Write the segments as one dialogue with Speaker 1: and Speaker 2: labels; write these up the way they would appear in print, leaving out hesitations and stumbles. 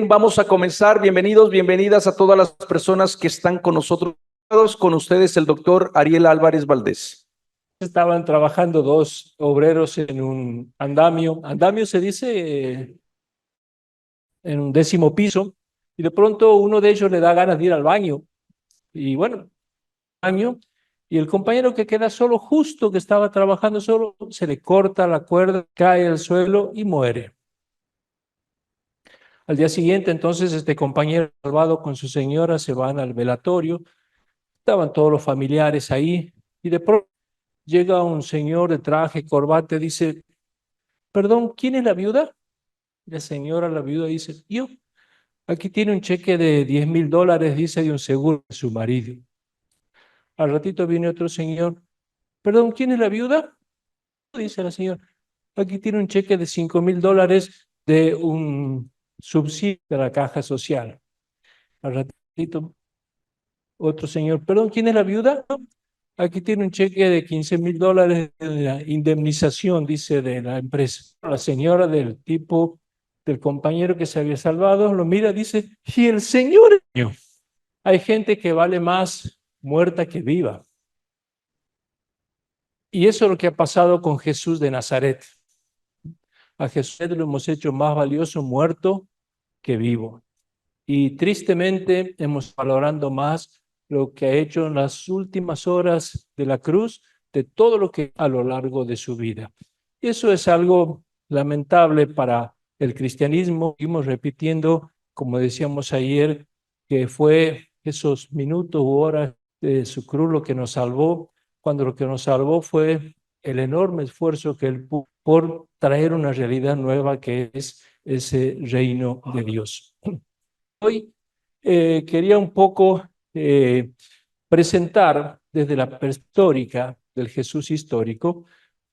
Speaker 1: Vamos a comenzar. Bienvenidos, bienvenidas a todas las personas que están con nosotros. Con ustedes el doctor Ariel Álvarez Valdés.
Speaker 2: Estaban trabajando dos obreros en un andamio. Andamio se dice en un 10º piso, y de pronto uno de ellos le da ganas de ir al baño. Y bueno, baño, y el compañero que queda solo, justo que estaba trabajando solo, se le corta la cuerda, cae al suelo y muere. Al día siguiente, entonces, este compañero salvado con su señora se van al velatorio. Estaban todos los familiares ahí, y de pronto llega un señor de traje, corbata, y dice: perdón, ¿quién es la viuda? La señora, la viuda, dice: yo, aquí tiene un cheque de $10,000, dice, de un seguro de su marido. Al ratito viene otro señor: perdón, ¿quién es la viuda? Dice la señora: aquí tiene un cheque de $5,000 de un subsidio de la caja social. Al ratito, otro señor: perdón, ¿quién es la viuda? Aquí tiene un cheque de $15,000 de la indemnización, dice, de la empresa. La señora del tipo, del compañero que se había salvado, lo mira, dice: ¿y el señor? Hay gente que vale más muerta que viva. Y eso es lo que ha pasado con Jesús de Nazaret. A Jesús lo hemos hecho más valioso muerto que vivo. Y tristemente hemos valorando más lo que ha hecho en las últimas horas de la cruz de todo lo que a lo largo de su vida. Y eso es algo lamentable para el cristianismo. Seguimos repitiendo, como decíamos ayer, que fue esos minutos u horas de su cruz lo que nos salvó, cuando lo que nos salvó fue el enorme esfuerzo que él puso por traer una realidad nueva, que es ese reino de Dios. Hoy quería un poco presentar desde la perspectiva histórica del Jesús histórico.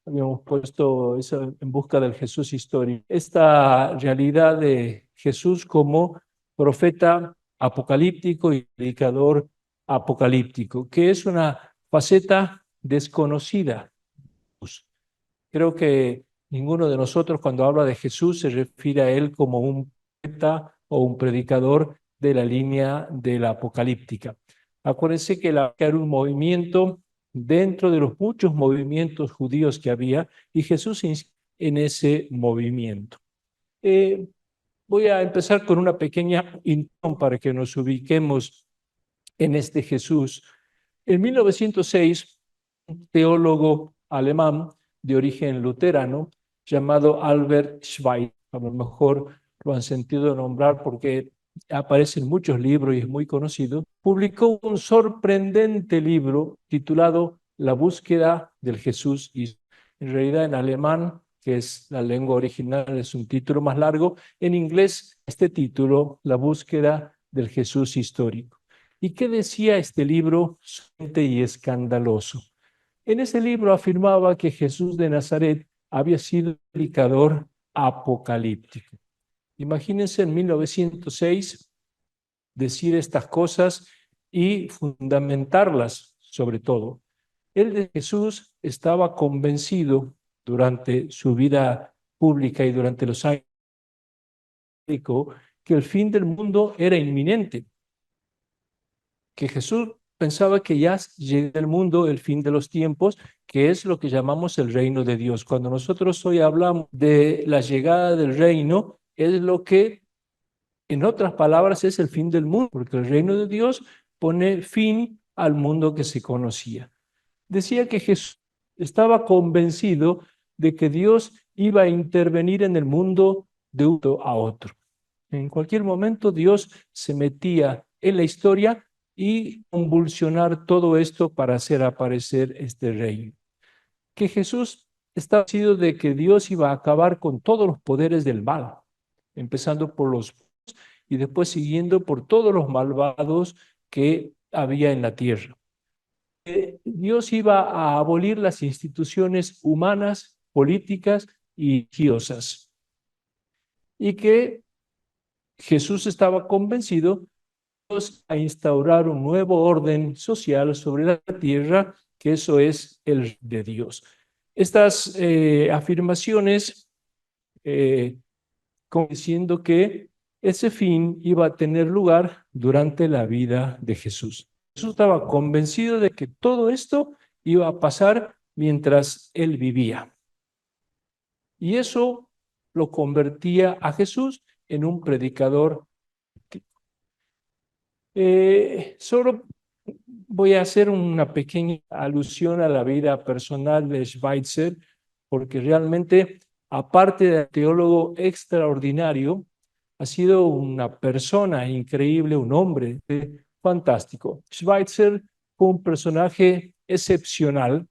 Speaker 2: Habíamos puesto eso, en busca del Jesús histórico, esta realidad de Jesús como profeta apocalíptico y predicador apocalíptico, que es una faceta desconocida. Creo que ninguno de nosotros, cuando habla de Jesús, se refiere a él como un profeta o un predicador de la línea de la apocalíptica. Acuérdense que era un movimiento dentro de los muchos movimientos judíos que había, y Jesús en ese movimiento. Eh, Voy a empezar con una pequeña introducción para que nos ubiquemos en este Jesús. En 1906, un teólogo alemán de origen luterano llamado Albert Schweitzer, a lo mejor lo han sentido nombrar porque aparece en muchos libros y es muy conocido, publicó un sorprendente libro titulado La búsqueda del Jesús. Y en realidad en alemán, que es la lengua original, es un título más largo. En inglés, este título, La búsqueda del Jesús histórico. ¿Y qué decía este libro suente y escandaloso? En ese libro afirmaba que Jesús de Nazaret había sido un predicador apocalíptico. Imagínense en 1906 decir estas cosas y fundamentarlas, sobre todo. Él de Jesús estaba convencido durante su vida pública y durante los años que el fin del mundo era inminente, que Jesús pensaba que ya llega el mundo, el fin de los tiempos, que es lo que llamamos el reino de Dios. Cuando nosotros hoy hablamos de la llegada del reino, es lo que, en otras palabras, es el fin del mundo, porque el reino de Dios pone fin al mundo que se conocía. Decía que Jesús estaba convencido de que Dios iba a intervenir en el mundo de un a otro. En cualquier momento Dios se metía en la historia y convulsionar todo esto para hacer aparecer este reino. Que Jesús estaba convencido de que Dios iba a acabar con todos los poderes del mal, empezando por los y después siguiendo por todos los malvados que había en la tierra. Dios iba a abolir las instituciones humanas, políticas y religiosas. Y que Jesús estaba convencido a instaurar un nuevo orden social sobre la tierra, que eso es el de Dios. Estas afirmaciones, como diciendo que ese fin iba a tener lugar durante la vida de Jesús. Jesús estaba convencido de que todo esto iba a pasar mientras él vivía. Y eso lo convertía a Jesús en un predicador. Solo voy a hacer una pequeña alusión a la vida personal de Schweitzer, porque realmente, aparte de teólogo extraordinario, ha sido una persona increíble, un hombre fantástico. Schweitzer fue un personaje excepcional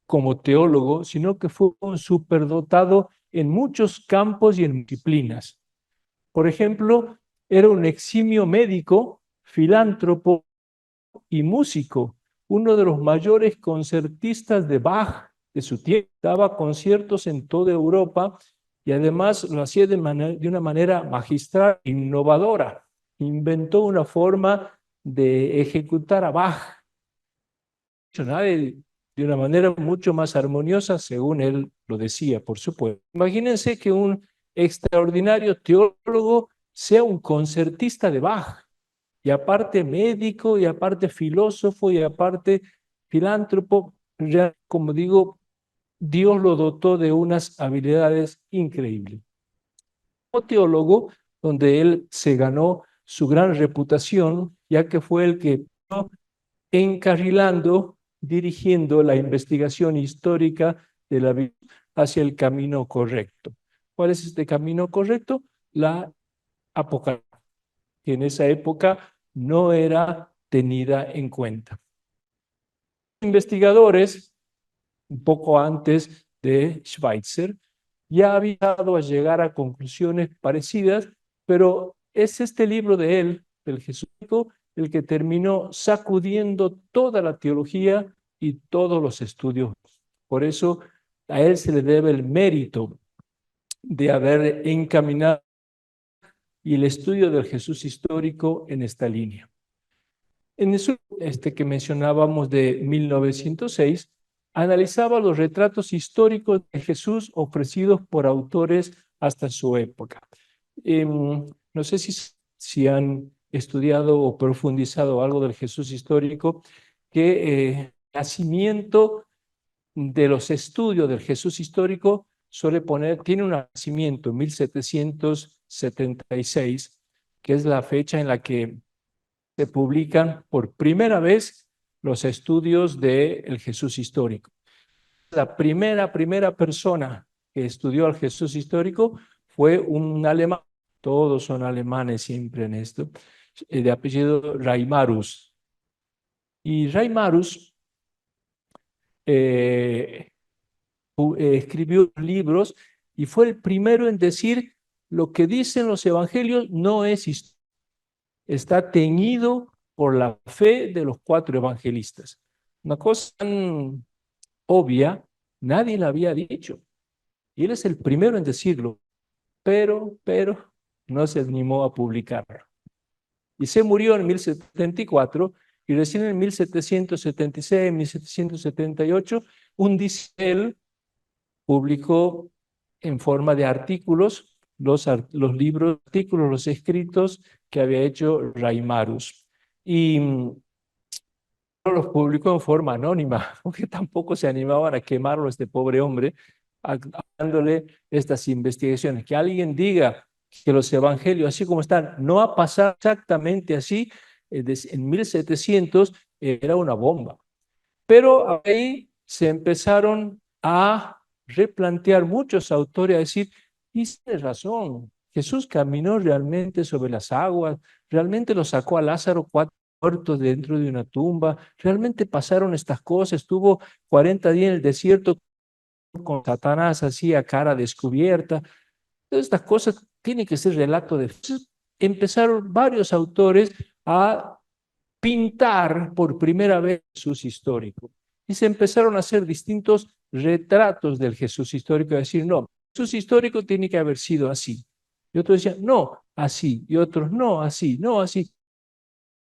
Speaker 2: como teólogo, sino que fue un superdotado en muchos campos y en disciplinas. Por ejemplo, era un eximio médico, filántropo y músico, uno de los mayores concertistas de Bach de su tiempo. Daba conciertos en toda Europa y además lo hacía de una manera magistral, innovadora. Inventó una forma de ejecutar a Bach de una manera mucho más armoniosa, según él lo decía, por supuesto. Imagínense que un extraordinario teólogo sea un concertista de Bach, y aparte médico, y aparte filósofo, y aparte filántropo. Ya, como digo, Dios lo dotó de unas habilidades increíbles. Como teólogo, donde él se ganó su gran reputación, ya que fue el que encarrilando, dirigiendo la investigación histórica de la Biblia hacia el camino correcto. ¿Cuál es este camino correcto? La Apocalipsis, que en esa época no era tenida en cuenta. Investigadores, un poco antes de Schweitzer, ya habían llegado a llegar a conclusiones parecidas, pero es este libro de él, del Jesucristo, el que terminó sacudiendo toda la teología y todos los estudios. Por eso a él se le debe el mérito de haber encaminado y el estudio del Jesús histórico en esta línea. En eso que mencionábamos de 1906, analizaba los retratos históricos de Jesús ofrecidos por autores hasta su época. No sé si han estudiado o profundizado algo del Jesús histórico, que el nacimiento de los estudios del Jesús histórico tiene un nacimiento en 1776, que es la fecha en la que se publican por primera vez los estudios del Jesús histórico. La primera persona que estudió al Jesús histórico fue un alemán. Todos son alemanes siempre en esto, de apellido Reimarus. Y Reimarus escribió libros y fue el primero en decir: lo que dicen los evangelios no es historia, está teñido por la fe de los 4 evangelistas. Una cosa tan obvia, nadie la había dicho. Y él es el primero en decirlo, pero no se animó a publicarlo. Y se murió en 1774 y recién en 1776, 1778, un discípulo publicó en forma de artículos los libros, artículos, los escritos que había hecho Reimarus. Y los publicó en forma anónima, porque tampoco se animaban a quemarlo este pobre hombre, dándole estas investigaciones. Que alguien diga que los evangelios, así como están, no ha pasado exactamente así, en 1700 era una bomba. Pero ahí se empezaron a replantear muchos autores, a decir: y tienes razón, Jesús caminó realmente sobre las aguas, realmente lo sacó a Lázaro 4 muertos dentro de una tumba, realmente pasaron estas cosas, estuvo 40 días en el desierto con Satanás así a cara descubierta. Todas estas cosas tienen que ser relato de... Entonces, empezaron varios autores a pintar por primera vez Jesús histórico. Y se empezaron a hacer distintos retratos del Jesús histórico, y decir: no, Jesús histórico tiene que haber sido así. Y otros decían: no, así. Y otros: no, así, no, así.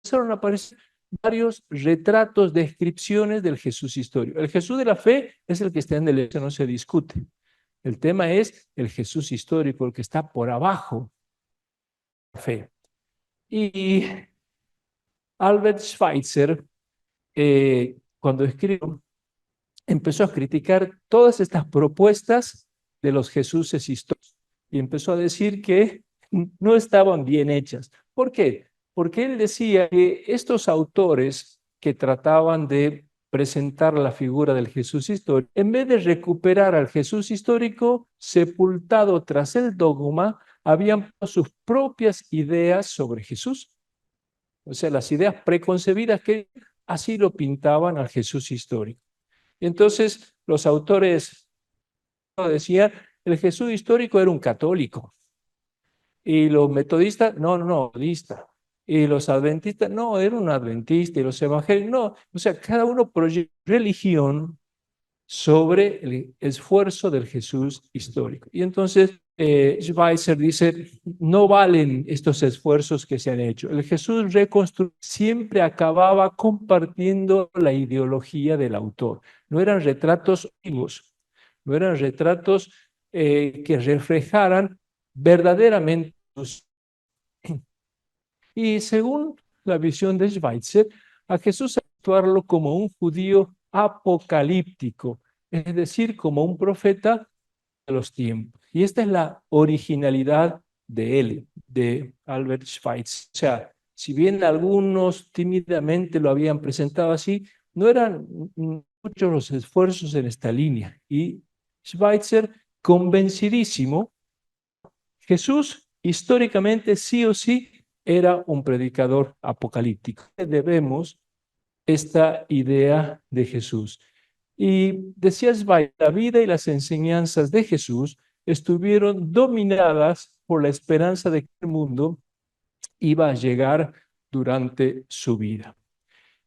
Speaker 2: Empezaron a aparecer varios retratos, descripciones del Jesús histórico. El Jesús de la fe es el que está en el, eso no se discute. El tema es el Jesús histórico, el que está por abajo fe. Y Albert Schweitzer, cuando escribió, empezó a criticar todas estas propuestas de los Jesuses históricos y empezó a decir que no estaban bien hechas. ¿Por qué? Porque él decía que estos autores que trataban de presentar la figura del Jesús histórico, en vez de recuperar al Jesús histórico sepultado tras el dogma, habían sus propias ideas sobre Jesús. O sea, las ideas preconcebidas que así lo pintaban al Jesús histórico. Entonces, los autores decían, el Jesús histórico era un católico, y los metodistas, no, metodista, y los adventistas, no, era un adventista, y los evangélicos, no, o sea, cada uno proyecta religión sobre el esfuerzo del Jesús histórico. Y entonces Schweitzer dice, no valen estos esfuerzos que se han hecho. El Jesús reconstruido siempre acababa compartiendo la ideología del autor. No eran retratos vivos, no eran retratos que reflejaran verdaderamente. Y según la visión de Schweitzer, a Jesús actuarlo como un judío apocalíptico, es decir, como un profeta de los tiempos. Y esta es la originalidad de él, de Albert Schweitzer. O sea, si bien algunos tímidamente lo habían presentado así, no eran muchos los esfuerzos en esta línea. Y Schweitzer, convencidísimo, Jesús históricamente sí o sí era un predicador apocalíptico. Debemos esta idea de Jesús. Y decías, la vida y las enseñanzas de Jesús estuvieron dominadas por la esperanza de que el mundo iba a llegar durante su vida.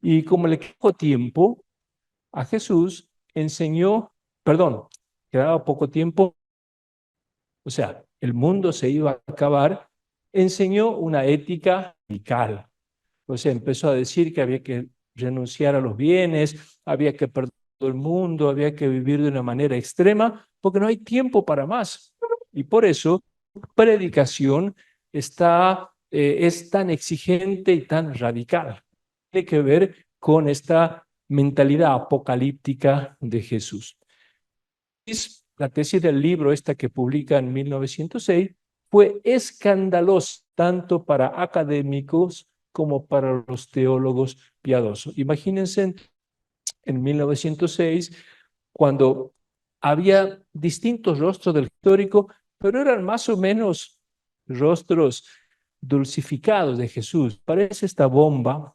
Speaker 2: Y como le quedó tiempo, a Jesús enseñó, quedaba poco tiempo, o sea, el mundo se iba a acabar, enseñó una ética radical. O sea, empezó a decir que había que renunciar a los bienes, había que perdonar todo el mundo, había que vivir de una manera extrema, porque no hay tiempo para más. Y por eso, predicación es tan exigente y tan radical. Tiene que ver con esta mentalidad apocalíptica de Jesús. La tesis del libro, esta que publica en 1906, fue escandalosa tanto para académicos como para los teólogos piadosos. Imagínense en 1906, cuando había distintos rostros del histórico, pero eran más o menos rostros dulcificados de Jesús. Parece esta bomba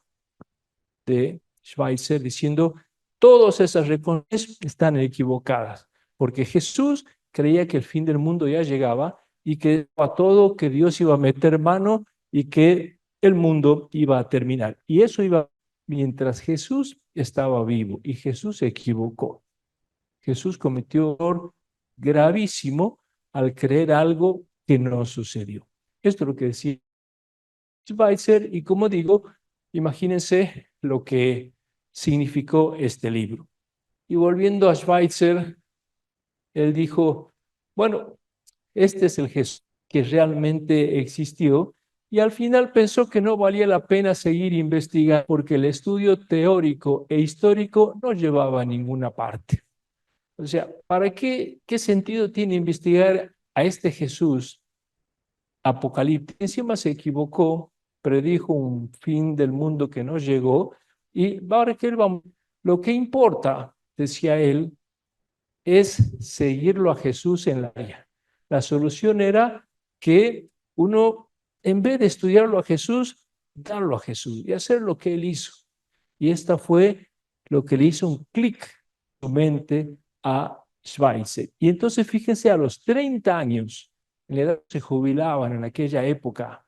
Speaker 2: de Schweitzer diciendo, todas esas reconciliaciones están equivocadas, porque Jesús creía que el fin del mundo ya llegaba y que a todo que Dios iba a meter mano y que el mundo iba a terminar. Y eso iba mientras Jesús estaba vivo, y Jesús se equivocó. Jesús cometió un error gravísimo al creer algo que no sucedió. Esto es lo que decía Schweitzer, y como digo, imagínense lo que significó este libro. Y volviendo a Schweitzer, él dijo, bueno, este es el Jesús que realmente existió, y al final pensó que no valía la pena seguir investigando porque el estudio teórico e histórico no llevaba a ninguna parte. O sea, ¿para qué sentido tiene investigar a este Jesús apocalíptico? Encima se equivocó, predijo un fin del mundo que no llegó, y ahora que lo que importa, decía él, es seguirlo a Jesús en la vida. La solución era que uno, en vez de estudiarlo a Jesús, darlo a Jesús y hacer lo que él hizo. Y esta fue lo que le hizo un clic en su mente a Schweitzer. Y entonces fíjense, a los 30 años, en la edad que se jubilaban en aquella época,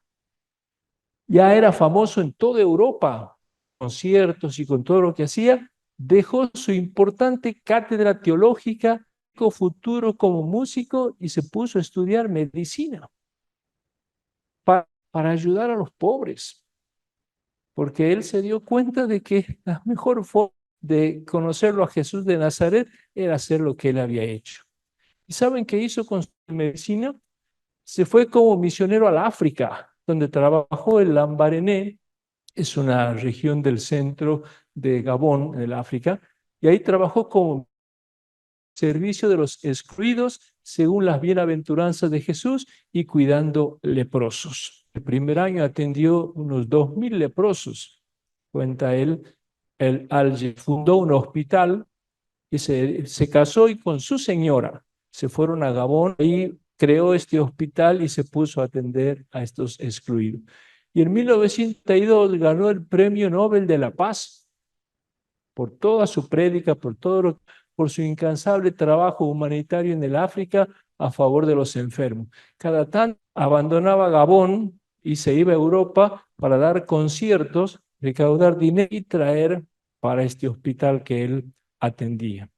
Speaker 2: ya era famoso en toda Europa, conciertos y con todo lo que hacía, dejó su importante cátedra teológica, futuro como músico, y se puso a estudiar medicina para ayudar a los pobres, porque él se dio cuenta de que la mejor forma de conocerlo a Jesús de Nazaret era hacer lo que él había hecho. ¿Y saben qué hizo con su medicina? Se fue como misionero al África donde trabajó en Lambaréné, es una región del centro de Gabón, en el África, y ahí trabajó como servicio de los excluidos según las bienaventuranzas de Jesús y cuidando leprosos. El primer año atendió unos 2000 leprosos, cuenta él. El Alge fundó un hospital y se casó y con su señora se fueron a Gabón y creó este hospital y se puso a atender a estos excluidos. Y en 1902 ganó el Premio Nobel de la Paz por toda su prédica, por su incansable trabajo humanitario en el África a favor de los enfermos. Cada tanto abandonaba Gabón y se iba a Europa para dar conciertos, recaudar dinero y traer para este hospital que él atendía.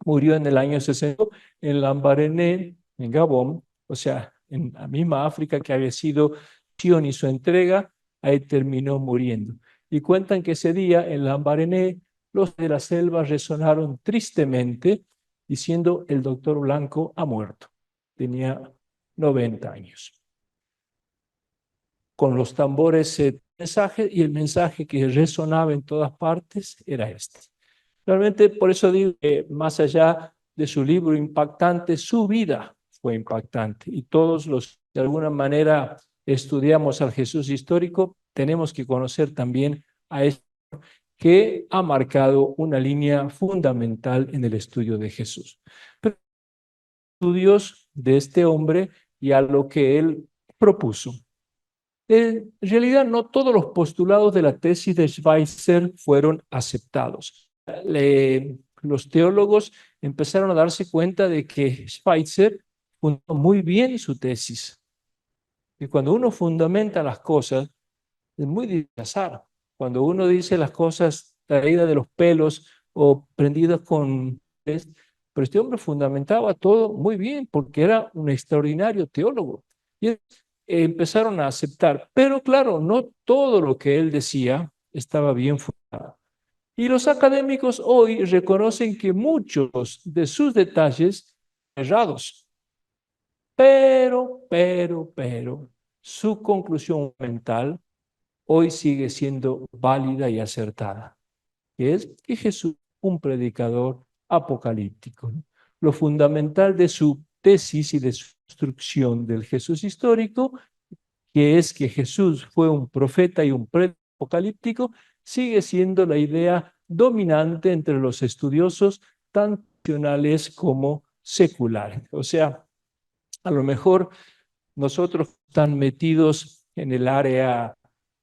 Speaker 2: Murió en el año 60 en Lambaréné, en Gabón, o sea, en la misma África que había sido Sion y su entrega, ahí terminó muriendo. Y cuentan que ese día en Lambaréné los de la selva resonaron tristemente diciendo el doctor Blanco ha muerto. Tenía 90 años. Con los tambores mensaje y el mensaje que resonaba en todas partes era este. Realmente por eso digo que más allá de su libro impactante, su vida fue impactante y todos los que de alguna manera estudiamos al Jesús histórico tenemos que conocer también a este que ha marcado una línea fundamental en el estudio de Jesús. Pero estudios de este hombre y a lo que él propuso. En realidad, no todos los postulados de la tesis de Schweitzer fueron aceptados. Los teólogos empezaron a darse cuenta de que Schweitzer fundó muy bien su tesis. Y cuando uno fundamenta las cosas, es muy difícil rechazar. Cuando uno dice las cosas traídas de los pelos o prendidas con... Pero este hombre fundamentaba todo muy bien porque era un extraordinario teólogo. Y empezaron a aceptar. Pero claro, no todo lo que él decía estaba bien fundado. Y los académicos hoy reconocen que muchos de sus detalles errados. Pero, su conclusión mental hoy sigue siendo válida y acertada, que es que Jesús es un predicador apocalíptico. Lo fundamental de su tesis y de su construcción del Jesús histórico, que es que Jesús fue un profeta y un predicador apocalíptico, sigue siendo la idea dominante entre los estudiosos, tanto nacionales como seculares. O sea, a lo mejor nosotros están metidos en el área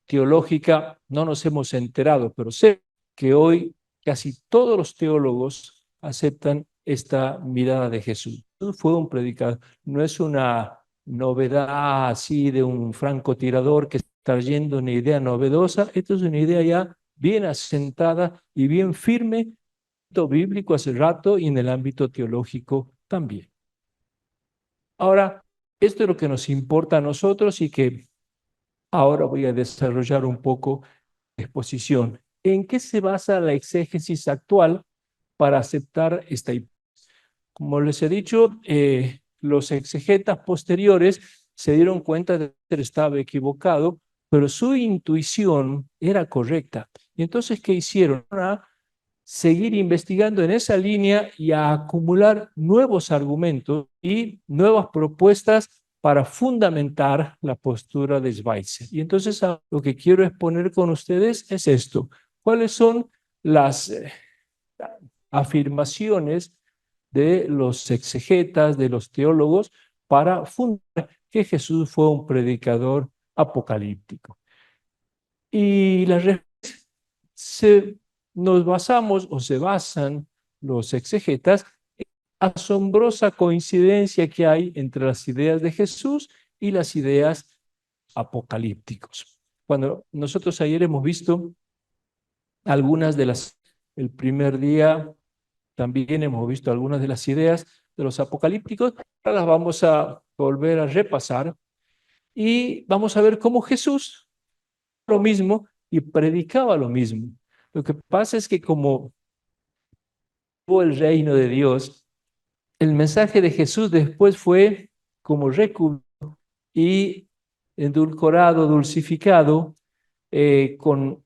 Speaker 2: teológica, no nos hemos enterado, pero sé que hoy casi todos los teólogos aceptan esta mirada de Jesús. Fue un predicador, no es una novedad así de un francotirador que está trayendo una idea novedosa, esto es una idea ya bien asentada y bien firme en el ámbito bíblico hace rato y en el ámbito teológico también. Ahora, esto es lo que nos importa a nosotros y que ahora voy a desarrollar un poco la exposición. ¿En qué se basa la exégesis actual para aceptar esta hipótesis? Como les he dicho, los exegetas posteriores se dieron cuenta de que estaba equivocado, pero su intuición era correcta. Y entonces, ¿qué hicieron? A seguir investigando en esa línea y a acumular nuevos argumentos y nuevas propuestas para fundamentar la postura de Schweitzer. Y entonces lo que quiero exponer con ustedes es esto. ¿Cuáles son las afirmaciones de los exegetas, de los teólogos, para fundar que Jesús fue un predicador apocalíptico? Y nos basamos o se basan los exegetas en la asombrosa coincidencia que hay entre las ideas de Jesús y las ideas apocalípticas. Cuando nosotros ayer hemos visto algunas de el primer día también hemos visto algunas de las ideas de los apocalípticos, ahora las vamos a volver a repasar y vamos a ver cómo Jesús lo mismo y predicaba lo mismo. Lo que pasa es que como el reino de Dios, el mensaje de Jesús después fue como recubierto y endulcorado, dulcificado, con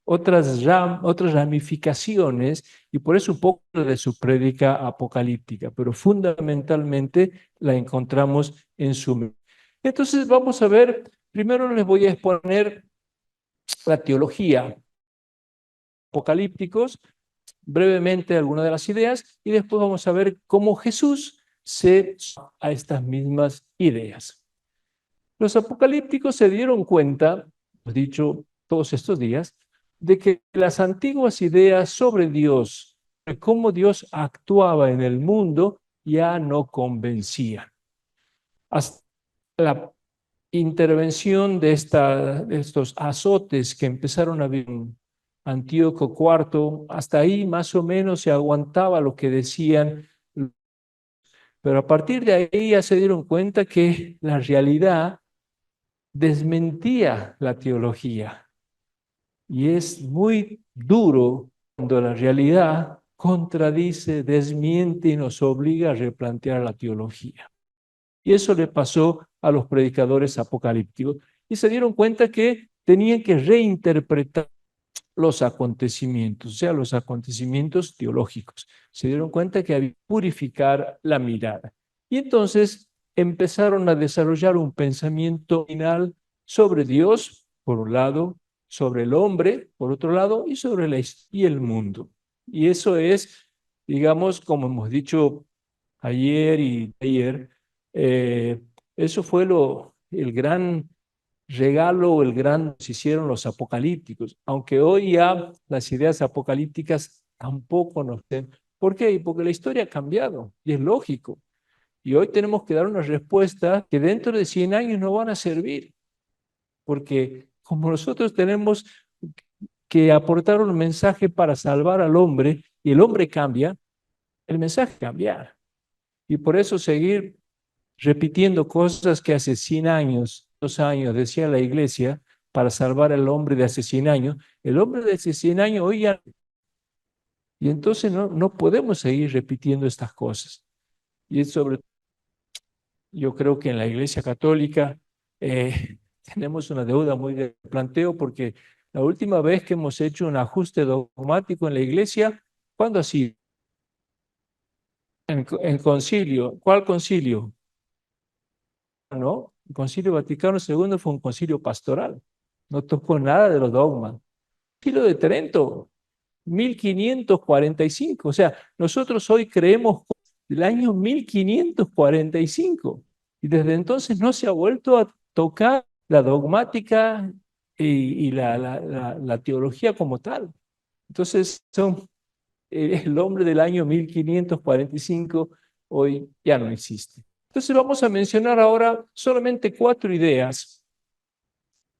Speaker 2: otras ramificaciones, y por eso un poco de su prédica apocalíptica, pero fundamentalmente la encontramos en su... Entonces vamos a ver, primero les voy a exponer la teología apocalípticos, brevemente algunas de las ideas, y después vamos a ver cómo Jesús se a estas mismas ideas. Los apocalípticos se dieron cuenta, hemos dicho todos estos días, de que las antiguas ideas sobre Dios, de cómo Dios actuaba en el mundo, ya no convencían. Hasta la intervención de estos azotes que empezaron a vivir en Antíoco IV, hasta ahí más o menos se aguantaba lo que decían, pero a partir de ahí ya se dieron cuenta que la realidad desmentía la teología. Y es muy duro cuando la realidad contradice, desmiente y nos obliga a replantear la teología. Y eso le pasó a los predicadores apocalípticos. Y se dieron cuenta que tenían que reinterpretar los acontecimientos, o sea, los acontecimientos teológicos. Se dieron cuenta que había que purificar la mirada. Y entonces empezaron a desarrollar un pensamiento final sobre Dios, por un lado, sobre el hombre, por otro lado, y sobre y el mundo. Y eso es, digamos, como hemos dicho ayer y ayer, eso fue el gran regalo, el gran se hicieron los apocalípticos, aunque hoy ya las ideas apocalípticas tampoco nos den. ¿Por qué? Porque la historia ha cambiado y es lógico. Y hoy tenemos que dar una respuesta que dentro de 100 años no van a servir, porque como nosotros tenemos que aportar un mensaje para salvar al hombre y el hombre cambia, el mensaje cambia. Y por eso seguir repitiendo cosas que hace 100 años, 2 años decía la iglesia para salvar al hombre de hace 100 años, el hombre de hace 100 años hoy ya... Y entonces no podemos seguir repitiendo estas cosas. Y es sobre yo creo que en la iglesia católica tenemos una deuda muy de planteo porque la última vez que hemos hecho un ajuste dogmático en la iglesia, ¿cuándo ha sido? En concilio. ¿Cuál concilio? ¿No? El Concilio Vaticano II fue un concilio pastoral, no tocó nada de los dogmas. El Concilio de Trento, 1545, o sea, nosotros hoy creemos del año 1545 y desde entonces no se ha vuelto a tocar la dogmática y la teología como tal. Entonces, el hombre del año 1545 hoy ya no existe. Entonces vamos a mencionar ahora solamente 4 ideas.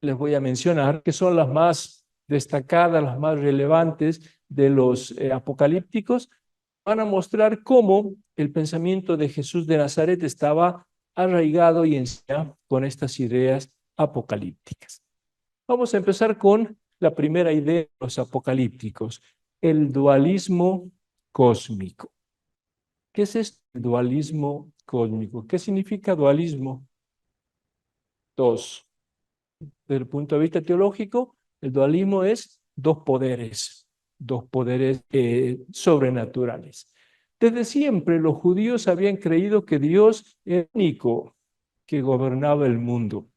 Speaker 2: Les voy a mencionar que son las más destacadas, las más relevantes de los apocalípticos. Van a mostrar cómo el pensamiento de Jesús de Nazaret estaba arraigado y enseñado con estas ideas apocalípticas. Vamos a empezar con la primera idea de los apocalípticos, el dualismo cósmico. ¿Qué es este dualismo cósmico? ¿Qué significa dualismo? Dos. Desde el punto de vista teológico, el dualismo es dos poderes sobrenaturales. Desde siempre los judíos habían creído que Dios era el único que gobernaba el mundo.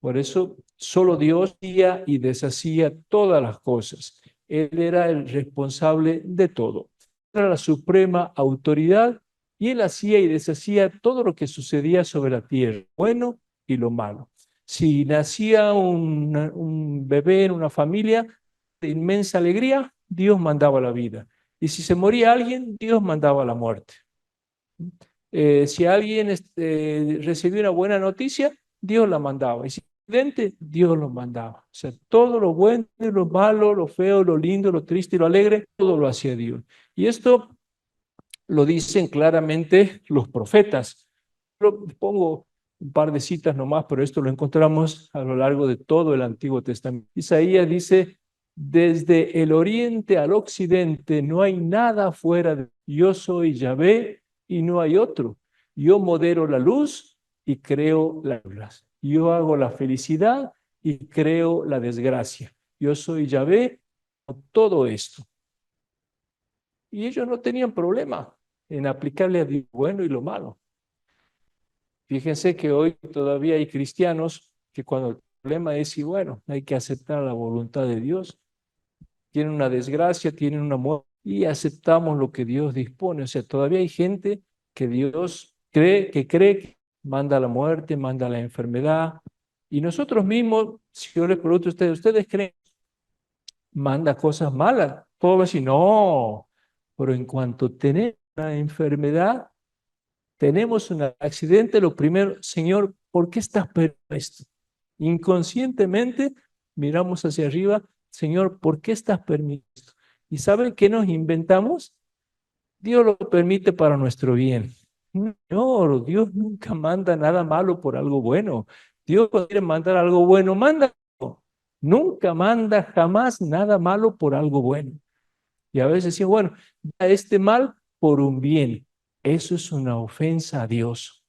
Speaker 2: Por eso solo Dios hacía y deshacía todas las cosas. Él era el responsable de todo. Era la suprema autoridad y él hacía y deshacía todo lo que sucedía sobre la tierra, lo bueno y lo malo. Si nacía un bebé en una familia de inmensa alegría, Dios mandaba la vida. Y si se moría alguien, Dios mandaba la muerte. Si alguien recibía una buena noticia, Dios la mandaba. Y si Dios lo mandaba. O sea, todo lo bueno y lo malo, lo feo, lo lindo, lo triste y lo alegre, todo lo hacía Dios. Y esto lo dicen claramente los profetas. Yo pongo un par de citas nomás, pero esto lo encontramos a lo largo de todo el Antiguo Testamento. Isaías dice, desde el oriente al occidente no hay nada fuera de yo soy Yahvé y no hay otro. Yo modero la luz y creo las. Yo hago la felicidad y creo la desgracia. Yo soy Yahvé, todo esto. Y ellos no tenían problema en aplicarle a Dios lo bueno y lo malo. Fíjense que hoy todavía hay cristianos que cuando el problema es, y bueno, hay que aceptar la voluntad de Dios, tienen una desgracia, tienen una muerte, y aceptamos lo que Dios dispone. O sea, todavía hay gente que Dios cree que manda la muerte, manda la enfermedad, y nosotros mismos, si yo les pregunto a ustedes, ¿ustedes creen que manda cosas malas? Todos van a decir, no, pero en cuanto tenemos una enfermedad, tenemos un accidente, lo primero, Señor, ¿por qué estás permitiendo esto? Inconscientemente miramos hacia arriba, Señor, ¿por qué estás permitiendo esto? ¿Y saben qué nos inventamos? Dios lo permite para nuestro bien. No, Dios nunca manda nada malo por algo bueno. Dios cuando quiere mandar algo bueno, manda. Nunca manda jamás nada malo por algo bueno. Y a veces decimos, bueno, da este mal por un bien. Eso es una ofensa a Dios.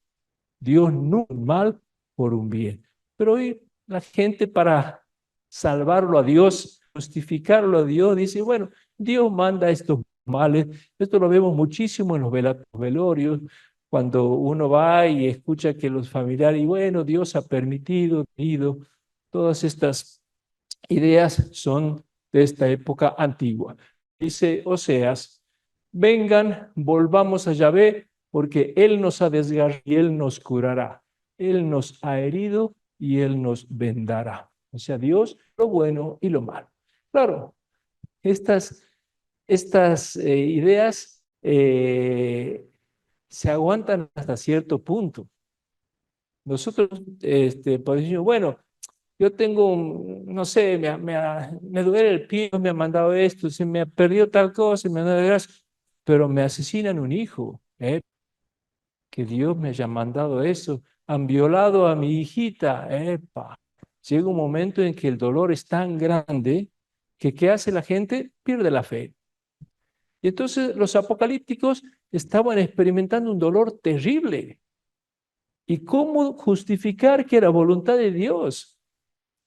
Speaker 2: Dios no es mal por un bien. Pero hoy la gente para salvarlo a Dios, justificarlo a Dios, dice, bueno, Dios manda estos males. Esto lo vemos muchísimo en los velorios, cuando uno va y escucha que los familiares, y bueno, Dios ha permitido, todas estas ideas son de esta época antigua. Dice Oseas, vengan, volvamos a Yahvé, porque Él nos ha desgarrado y Él nos curará. Él nos ha herido y Él nos vendará. O sea, Dios, lo bueno y lo malo. Claro, estas ideas se aguantan hasta cierto punto. Nosotros podemos decir, bueno, yo tengo, no sé, me duele el pie, me ha mandado esto, se me ha perdido tal cosa, me ha dado gracias, pero me asesinan un hijo, que Dios me haya mandado eso, han violado a mi hijita, Llega un momento en que el dolor es tan grande que ¿qué hace la gente? Pierde la fe. Y entonces los apocalípticos estaban experimentando un dolor terrible. ¿Y cómo justificar que era voluntad de Dios?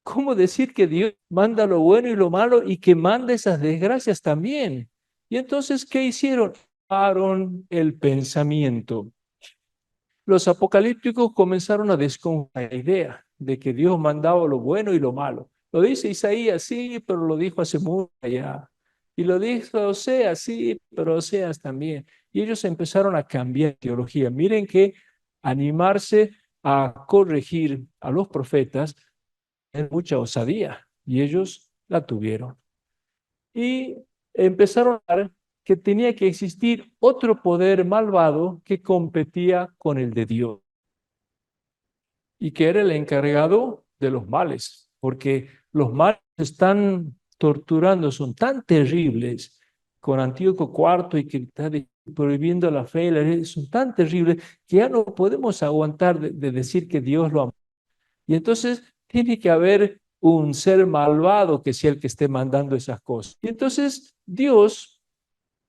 Speaker 2: ¿Cómo decir que Dios manda lo bueno y lo malo y que manda esas desgracias también? Y entonces, ¿qué hicieron? Pararon el pensamiento. Los apocalípticos comenzaron a desconfiar la idea de que Dios mandaba lo bueno y lo malo. Lo dice Isaías, sí, pero lo dijo hace mucho ya. Y lo dijo Oseas, sí, pero Oseas también. Y ellos empezaron a cambiar teología. Miren que animarse a corregir a los profetas es mucha osadía, y ellos la tuvieron. Y empezaron a ver que tenía que existir otro poder malvado que competía con el de Dios y que era el encargado de los males, porque los males están torturando, son tan terribles con Antíoco IV y que está prohibiendo la fe, son tan terribles que ya no podemos aguantar de decir que Dios lo ama. Y entonces tiene que haber un ser malvado que sea el que esté mandando esas cosas. Y entonces Dios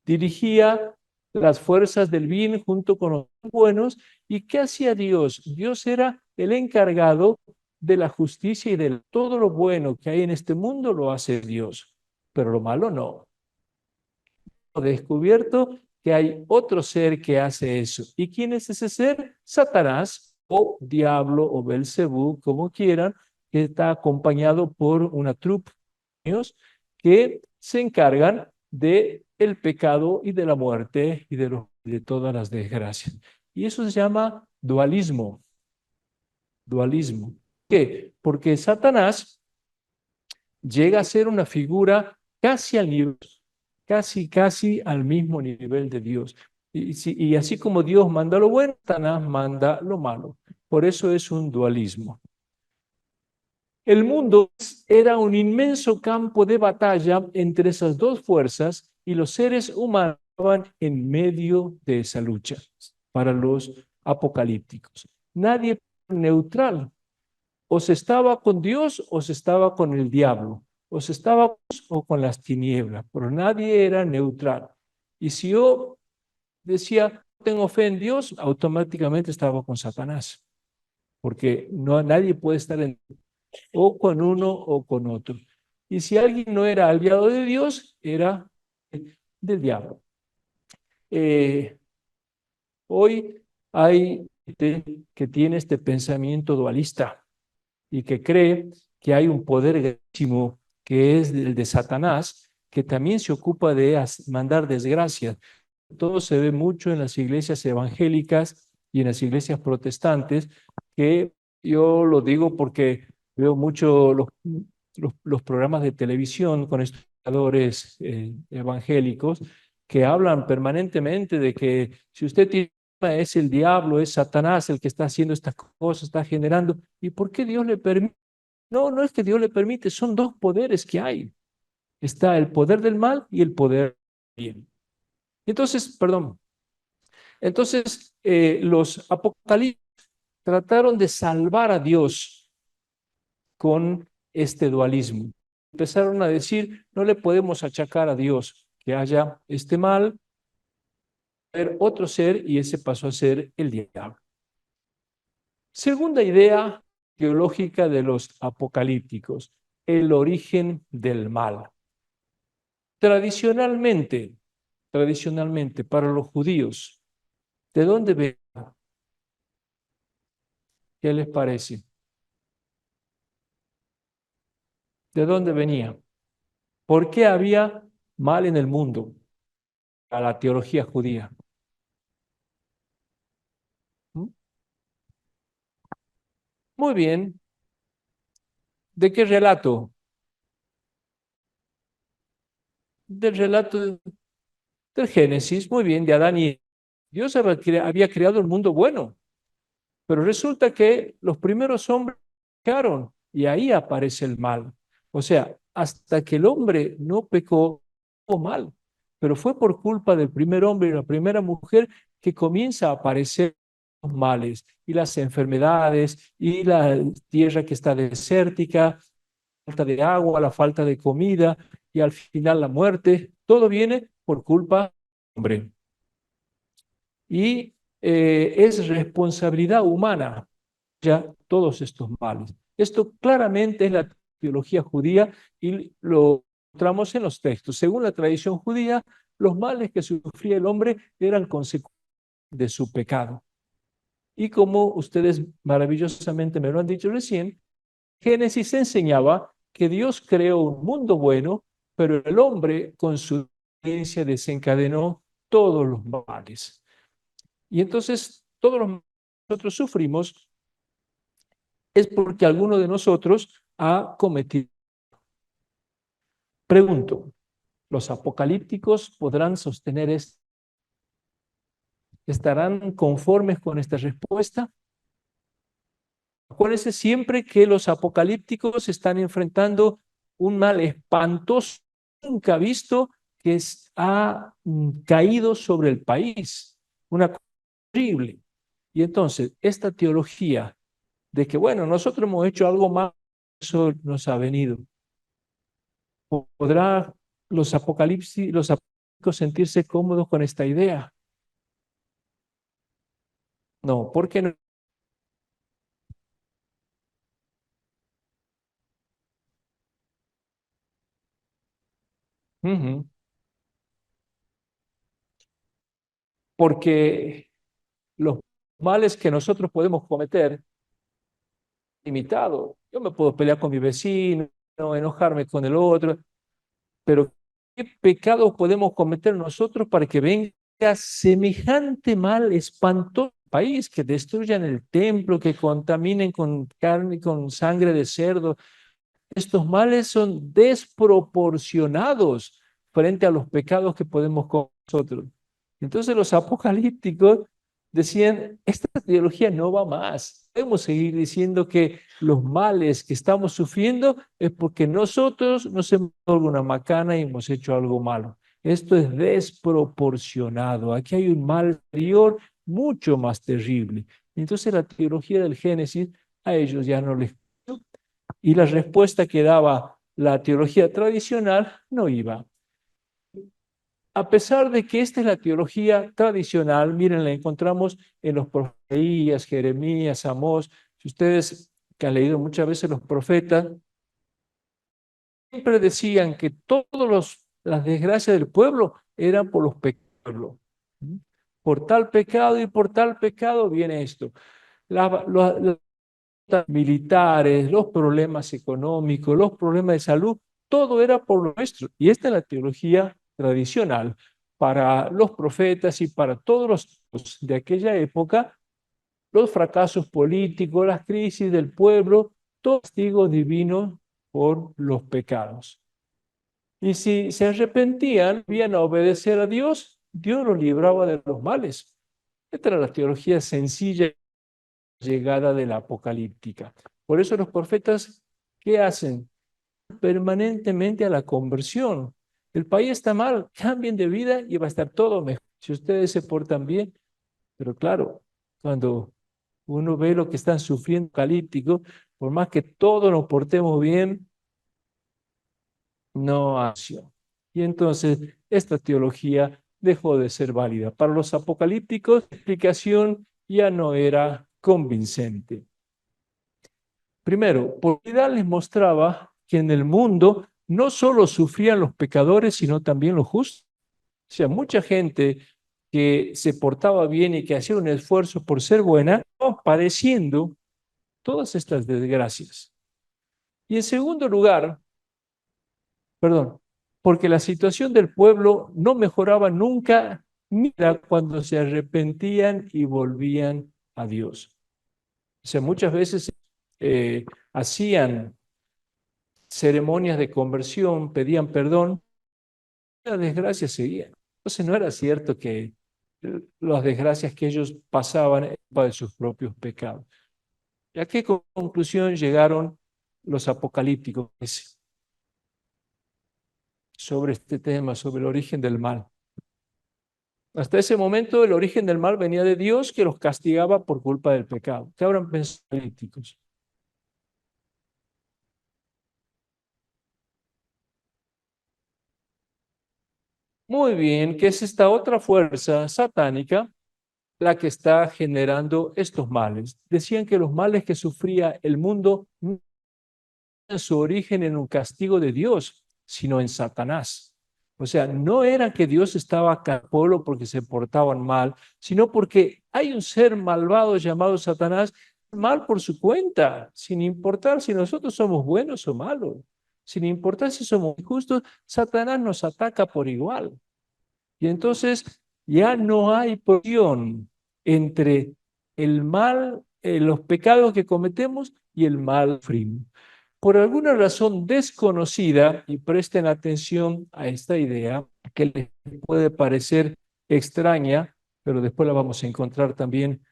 Speaker 2: dirigía las fuerzas del bien junto con los buenos. ¿Y qué hacía Dios? Dios era el encargado de la justicia y de todo lo bueno que hay en este mundo lo hace Dios, pero lo malo no. He descubierto que hay otro ser que hace eso. ¿Y quién es ese ser? Satanás o diablo o Belcebú, como quieran, que está acompañado por una trupe de niños que se encargan de el pecado y de la muerte y de todas las desgracias. Y eso se llama dualismo. Dualismo. ¿Por qué? Porque Satanás llega a ser una figura casi al nivel, casi al mismo nivel de Dios. Y así como Dios manda lo bueno, Satanás manda lo malo. Por eso es un dualismo. El mundo era un inmenso campo de batalla entre esas dos fuerzas y los seres humanos estaban en medio de esa lucha para los apocalípticos. Nadie era neutral. O se estaba con Dios o se estaba con el diablo. O se estaba o con las tinieblas, pero nadie era neutral. Y si yo decía, tengo fe en Dios, automáticamente estaba con Satanás. porque nadie puede estar o con uno o con otro. Y si alguien no era aliado de Dios, era del diablo. Hoy hay gente que tiene este pensamiento dualista y que cree que hay un poder grandísimo que es el de Satanás, que también se ocupa de mandar desgracias. Todo se ve mucho en las iglesias evangélicas y en las iglesias protestantes, que yo lo digo porque veo mucho los programas de televisión con estudiadores evangélicos que hablan permanentemente de que si usted tiene es el diablo, es Satanás el que está haciendo estas cosas, está generando. ¿Y por qué Dios le permite? No, no es que Dios le permite, son dos poderes que hay. Está el poder del mal y el poder del bien. Entonces, perdón, entonces los apocalipsis trataron de salvar a Dios con este dualismo. Empezaron a decir, no le podemos achacar a Dios que haya este mal, haber otro ser y ese pasó a ser el diablo. Segunda idea teológica de los apocalípticos, el origen del mal. Tradicionalmente, para los judíos, ¿de dónde venía? ¿Qué les parece? ¿De dónde venía? ¿Por qué había mal en el mundo a la teología judía? ¿Mm? Muy bien. ¿De qué relato? Del relato del Génesis, muy bien, de Adán y Eva. Dios había creado el mundo bueno, pero resulta que los primeros hombres pecaron y ahí aparece el mal. O sea, hasta que el hombre no pecó mal, pero fue por culpa del primer hombre y la primera mujer que comienza a aparecer los males y las enfermedades y la tierra que está desértica, la falta de agua, la falta de comida y al final la muerte. Todo viene por culpa del hombre. Y es responsabilidad humana ya todos estos males. Esto claramente es la teología judía y lo encontramos en los textos. Según la tradición judía, los males que sufría el hombre eran consecuencia de su pecado. Y como ustedes maravillosamente me lo han dicho recién, Génesis enseñaba que Dios creó un mundo bueno, pero el hombre con su ciencia desencadenó todos los males. Y entonces todos los males que nosotros sufrimos es porque alguno de nosotros ha cometido. Pregunto, ¿los apocalípticos podrán sostener esto? ¿Estarán conformes con esta respuesta? Acuérdense siempre que los apocalípticos están enfrentando un mal espantoso, nunca visto, que ha caído sobre el país. Una cosa horrible. Y entonces, esta teología de que, bueno, nosotros hemos hecho algo más, eso nos ha venido. ¿Podrá los apocalípticos sentirse cómodos con esta idea? No, ¿por qué no? Ujú. Porque los males que nosotros podemos cometer, limitados. Yo me puedo pelear con mi vecino, enojarme con el otro, pero ¿qué pecados podemos cometer nosotros para que venga semejante mal espantoso país, que destruyan el templo, que contaminen con carne, con sangre de cerdo? Estos males son desproporcionados frente a los pecados que podemos con nosotros. Entonces los apocalípticos decían, esta teología no va más. Debemos seguir diciendo que los males que estamos sufriendo es porque nosotros nos hemos hecho alguna macana y hemos hecho algo malo. Esto es desproporcionado. Aquí hay un mal exterior mucho más terrible. Entonces la teología del Génesis a ellos ya no les... Y la respuesta que daba la teología tradicional no iba. A pesar de que esta es la teología tradicional, miren, la encontramos en los profetas, Jeremías, Amós, Si ustedes que han leído muchas veces los profetas, siempre decían que todas las desgracias del pueblo eran por los pecados. Por tal pecado y por tal pecado viene esto. Los militares, los problemas económicos, los problemas de salud, todo era por lo nuestro. Y esta es la teología tradicional para los profetas y para todos los de aquella época, los fracasos políticos, las crisis del pueblo, todo castigo divino por los pecados. Y si se arrepentían, iban a obedecer a Dios, Dios los libraba de los males. Esta era la teología sencilla llegada de la apocalíptica. Por eso los profetas, ¿qué hacen? Permanentemente a la conversión. El país está mal, cambien de vida y va a estar todo mejor. Si ustedes se portan bien, pero claro, cuando uno ve lo que están sufriendo apocalíptico, por más que todos nos portemos bien, no acción. Y entonces esta teología dejó de ser válida. Para los apocalípticos, la explicación ya no era convincente. Primero, porque les mostraba que en el mundo no solo sufrían los pecadores, sino también los justos. O sea, mucha gente que se portaba bien y que hacía un esfuerzo por ser buena, padeciendo todas estas desgracias. Y en segundo lugar, perdón, porque la situación del pueblo no mejoraba nunca, ni cuando se arrepentían y volvían a Dios. O sea, muchas veces hacían ceremonias de conversión, pedían perdón, las desgracias seguían. Entonces no era cierto que las desgracias que ellos pasaban eran de sus propios pecados. ¿Y a qué conclusión llegaron los apocalípticos sobre este tema, sobre el origen del mal? Hasta ese momento el origen del mal venía de Dios, que los castigaba por culpa del pecado. ¿Qué habrán pensado los apocalípticos? Muy bien, que es esta otra fuerza satánica la que está generando estos males. Decían que los males que sufría el mundo no tenían su origen en un castigo de Dios, sino en Satanás. O sea, no era que Dios estaba acá al pueblo porque se portaban mal, sino porque hay un ser malvado llamado Satanás, mal por su cuenta, sin importar si nosotros somos buenos o malos, sin importar si somos justos, Satanás nos ataca por igual. Y entonces ya no hay porción entre el mal, los pecados que cometemos y el mal frío. Por alguna razón desconocida, y presten atención a esta idea que les puede parecer extraña, pero después la vamos a encontrar también.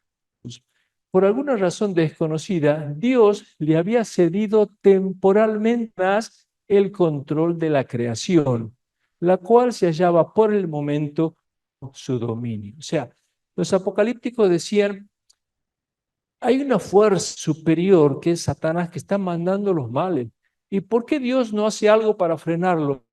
Speaker 2: Por alguna razón desconocida, Dios le había cedido temporalmente más el control de la creación, la cual se hallaba por el momento en su dominio. O sea, los apocalípticos decían, hay una fuerza superior que es Satanás que está mandando los males. ¿Y por qué Dios no hace algo para frenarlo?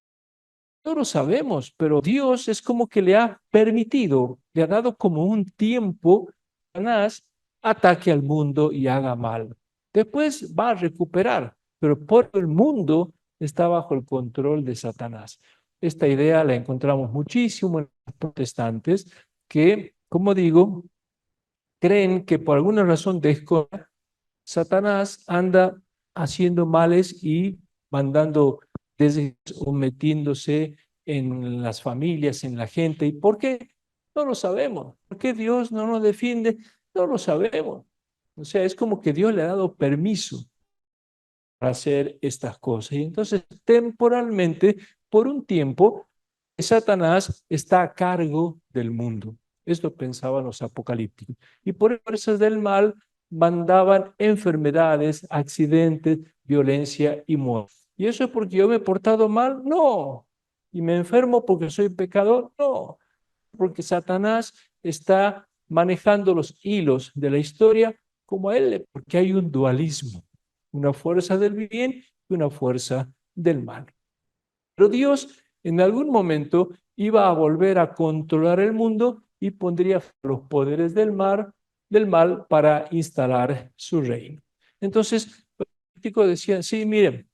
Speaker 2: No lo sabemos, pero Dios es como que le ha permitido, le ha dado como un tiempo, Satanás ataque al mundo y haga mal. Después va a recuperar, pero por el mundo está bajo el control de Satanás. Esta idea la encontramos muchísimo en los protestantes que, como digo, creen que por alguna razón desconocida, Satanás anda haciendo males y mandando desde o metiéndose en las familias, en la gente. ¿Y por qué? No lo sabemos. ¿Por qué Dios no nos defiende? No lo sabemos. O sea, es como que Dios le ha dado permiso para hacer estas cosas. Y entonces, temporalmente, por un tiempo, Satanás está a cargo del mundo. Esto pensaban los apocalípticos. Y por fuerzas del mal mandaban enfermedades, accidentes, violencia y muerte. ¿Y eso es porque yo me he portado mal? No. ¿Y me enfermo porque soy pecador? No. Porque Satanás está manejando los hilos de la historia como a él, porque hay un dualismo, una fuerza del bien y una fuerza del mal. Pero Dios en algún momento iba a volver a controlar el mundo y pondría los poderes del mal para instalar su reino. Entonces, los políticos decían, sí, miren,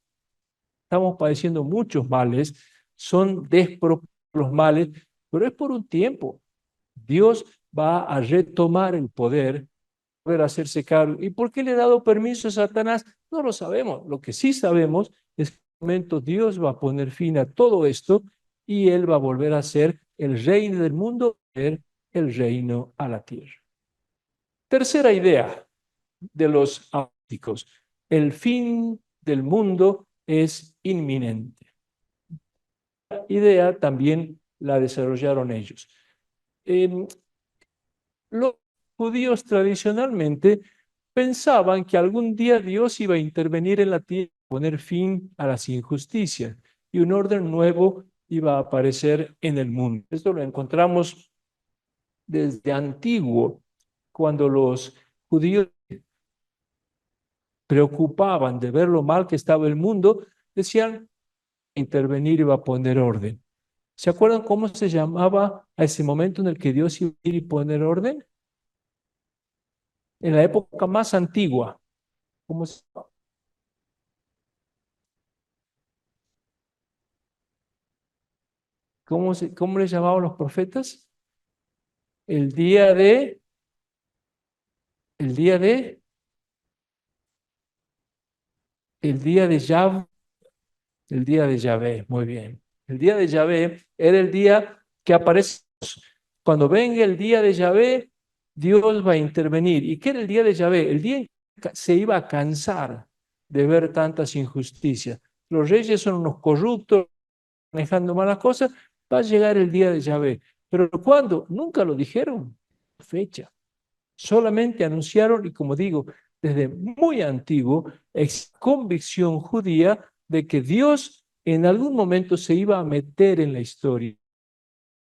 Speaker 2: estamos padeciendo muchos males, son desproporcionados los males, pero es por un tiempo. Dios va a retomar el poder, volver a hacerse cargo. ¿Y por qué le ha dado permiso a Satanás? No lo sabemos. Lo que sí sabemos es que en un momento Dios va a poner fin a todo esto y Él va a volver a ser el reino del mundo, el reino a la tierra. Tercera idea de los agnósticos: el fin del mundo es inminente. La idea también la desarrollaron ellos. Los judíos tradicionalmente pensaban que algún día Dios iba a intervenir en la tierra, poner fin a las injusticias y un orden nuevo iba a aparecer en el mundo. Esto lo encontramos desde antiguo, cuando los judíos preocupaban de ver lo mal que estaba el mundo, decían intervenir iba a poner orden. ¿Se acuerdan cómo se llamaba a ese momento en el que Dios iba a ir y poner orden? En la época más antigua, ¿cómo se, cómo le llamaban los profetas? El día de, el día de, el día de Yahvé, el día de Yahvé, muy bien. El día de Yahvé era el día que aparece. Cuando venga el día de Yahvé, Dios va a intervenir. ¿Y qué era el día de Yahvé? El día en que se iba a cansar de ver tantas injusticias. Los reyes son unos corruptos, manejando malas cosas, va a llegar el día de Yahvé. Pero ¿cuándo? Nunca lo dijeron. Fecha. Solamente anunciaron, y como digo, desde muy antiguo, convicción judía de que Dios en algún momento se iba a meter en la historia,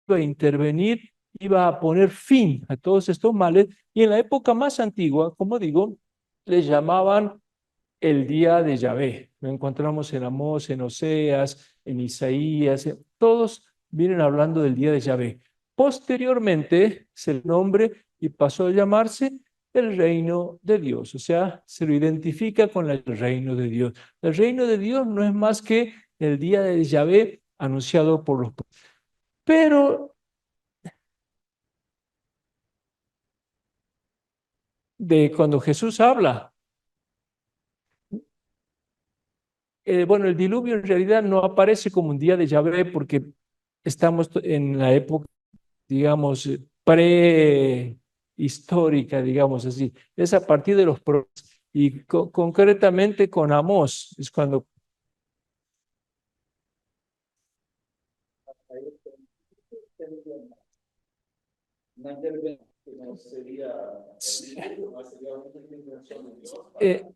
Speaker 2: iba a intervenir, iba a poner fin a todos estos males, y en la época más antigua, como digo, le llamaban el día de Yahvé. Lo encontramos en Amós, en Oseas, en Isaías, todos vienen hablando del día de Yahvé. Posteriormente se le nombre y pasó a llamarse el reino de Dios, o sea, se lo identifica con el reino de Dios. El reino de Dios no es más que el día de Yahvé anunciado por los profetas. Pero de cuando Jesús habla, bueno, el diluvio en realidad no aparece como un día de Yahvé porque estamos en la época, digamos, prehistórica, digamos así. Es a partir de los y concretamente con Amós, es cuando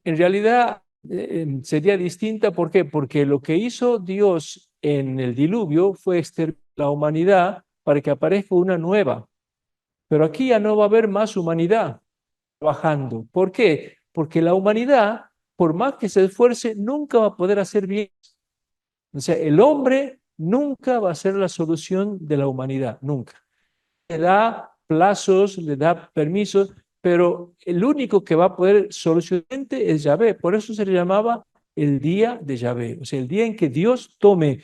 Speaker 2: en realidad sería distinta. ¿Por qué? Porque lo que hizo Dios en el diluvio fue exterminar la humanidad para que aparezca una nueva. Pero aquí ya no va a haber más humanidad trabajando. ¿Por qué? Porque la humanidad, por más que se esfuerce, nunca va a poder hacer bien. O sea, el hombre nunca va a ser la solución de la humanidad, nunca. Le da plazos, le da permisos, pero el único que va a poder solucionar es Yahvé. Por eso se le llamaba el día de Yahvé. O sea, el día en que Dios tome en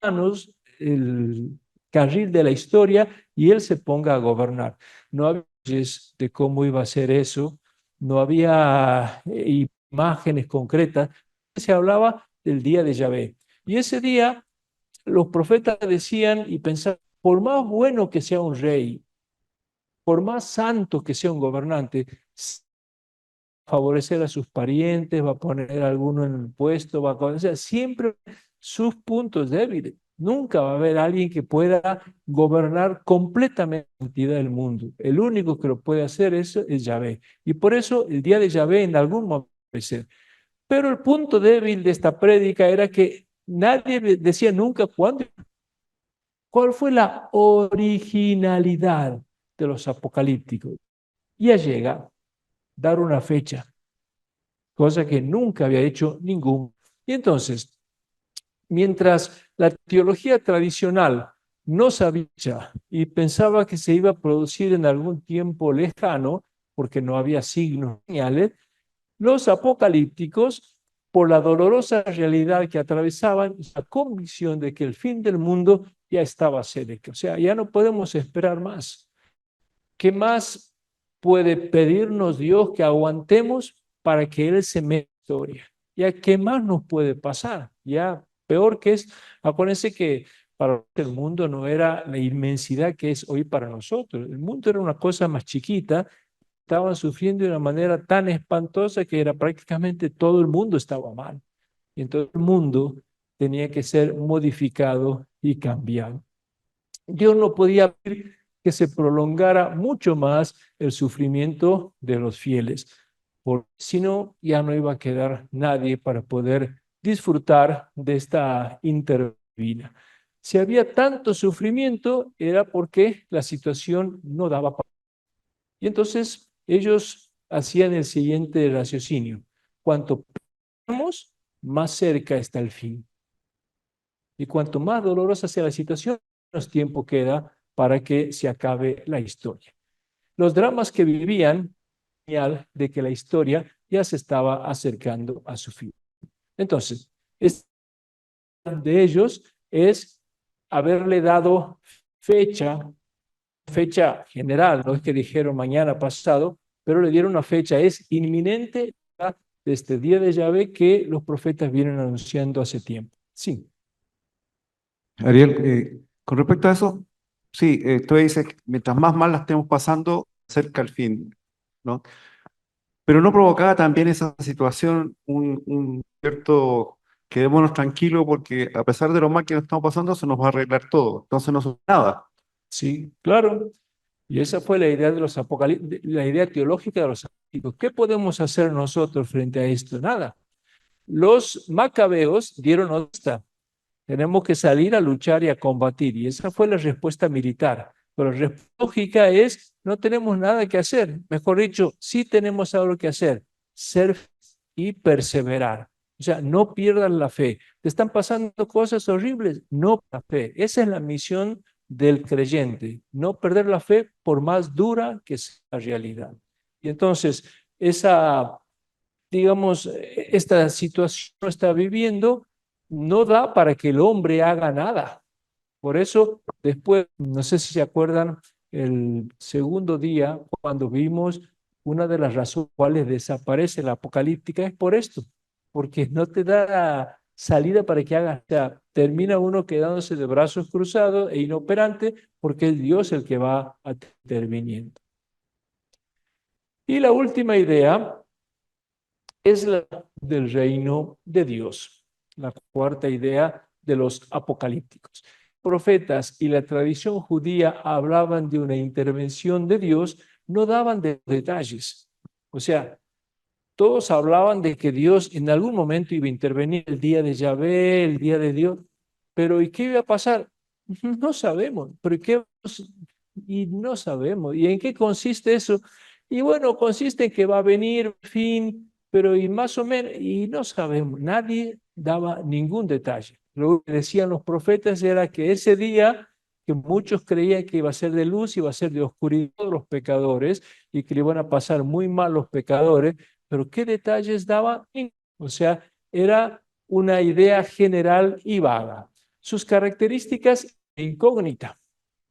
Speaker 2: manos el carril de la historia y Él se ponga a gobernar. No había leyes de cómo iba a ser eso, no había imágenes concretas, se hablaba del día de Yahvé. Y ese día los profetas decían y pensaban, por más bueno que sea un rey, por más santo que sea un gobernante, favorecer a sus parientes, va a poner a alguno en el puesto, o sea, siempre sus puntos débiles. Nunca va a haber alguien que pueda gobernar completamente la entidad del mundo. El único que lo puede hacer eso es Yahvé. Y por eso el día de Yahvé en algún momento puede ser. Pero el punto débil de esta prédica era que nadie decía nunca cuándo. ¿Cuál fue la originalidad de los apocalípticos? Ya llega dar una fecha, cosa que nunca había hecho ningún. Y entonces, mientras la teología tradicional no sabía y pensaba que se iba a producir en algún tiempo lejano, porque no había signos señales, Los apocalípticos, por la dolorosa realidad que atravesaban, la convicción de que el fin del mundo ya estaba cerca. O sea, ya no podemos esperar más. ¿Qué más puede pedirnos Dios que aguantemos para que Él se meta en la historia? ¿Ya qué más nos puede pasar? Ya peor que es, acuérdense que para el mundo no era la inmensidad que es hoy para nosotros. El mundo era una cosa más chiquita, estaban sufriendo de una manera tan espantosa que era prácticamente todo el mundo estaba mal. Y entonces el mundo tenía que ser modificado y cambiado. Dios no podía pedir que se prolongara mucho más el sufrimiento de los fieles, porque si no, ya no iba a quedar nadie para poder disfrutar de esta intervenida. Si había tanto sufrimiento, era porque la situación no daba para. Y entonces ellos hacían el siguiente raciocinio: cuanto perdemos, más cerca está el fin. Y cuanto más dolorosa sea la situación, menos tiempo queda para que se acabe la historia. Los dramas que vivían, señal de que la historia ya se estaba acercando a su fin. Entonces, de ellos es haberle dado fecha general, no es que dijeron mañana pasado, pero le dieron una fecha, es inminente de este día de Yahvé que los profetas vienen anunciando hace tiempo. Sí.
Speaker 3: Ariel, con respecto a eso, sí, tú dices que mientras más mal la estemos pasando, cerca el fin, ¿no? Pero no provocaba también esa situación un cierto quedémonos tranquilos porque a pesar de lo mal que nos estamos pasando, se nos va a arreglar todo. Entonces no sucede nada.
Speaker 2: Sí, claro. Y esa fue la idea de los la idea teológica de los apocalípticos. ¿Qué podemos hacer nosotros frente a esto? Nada. Los macabeos dieron esta. Tenemos que salir a luchar y a combatir. Y esa fue la respuesta militar. Pero la respuesta lógica es, no tenemos nada que hacer. Mejor dicho, sí tenemos algo que hacer. Ser y perseverar. O sea, no pierdan la fe. Te están pasando cosas horribles, no la fe. Esa es la misión del creyente, no perder la fe por más dura que sea la realidad. Y entonces, digamos, esta situación que está viviendo no da para que el hombre haga nada. Por eso, después, no sé si se acuerdan, el segundo día, cuando vimos una de las razones por las cuales desaparece la apocalíptica, es por esto, porque no te da salida para que hagas. O sea, termina uno quedándose de brazos cruzados e inoperante porque es Dios el que va interviniendo. Y la última idea es la del reino de Dios, la cuarta idea de los apocalípticos. Profetas y la tradición judía hablaban de una intervención de Dios, no daban detalles. O sea, todos hablaban de que Dios en algún momento iba a intervenir el día de Yahvé, el día de Dios, pero ¿y qué iba a pasar? No sabemos, pero ¿qué? Y no sabemos. ¿Y en qué consiste eso? Y bueno, consiste en que va a venir fin, pero y más o menos, y no sabemos, nadie daba ningún detalle. Lo que decían los profetas era que ese día, que muchos creían que iba a ser de luz, iba a ser de oscuridad de los pecadores y que le iban a pasar muy mal los pecadores, pero ¿qué detalles daba? O sea, era una idea general y vaga. Sus características incógnita.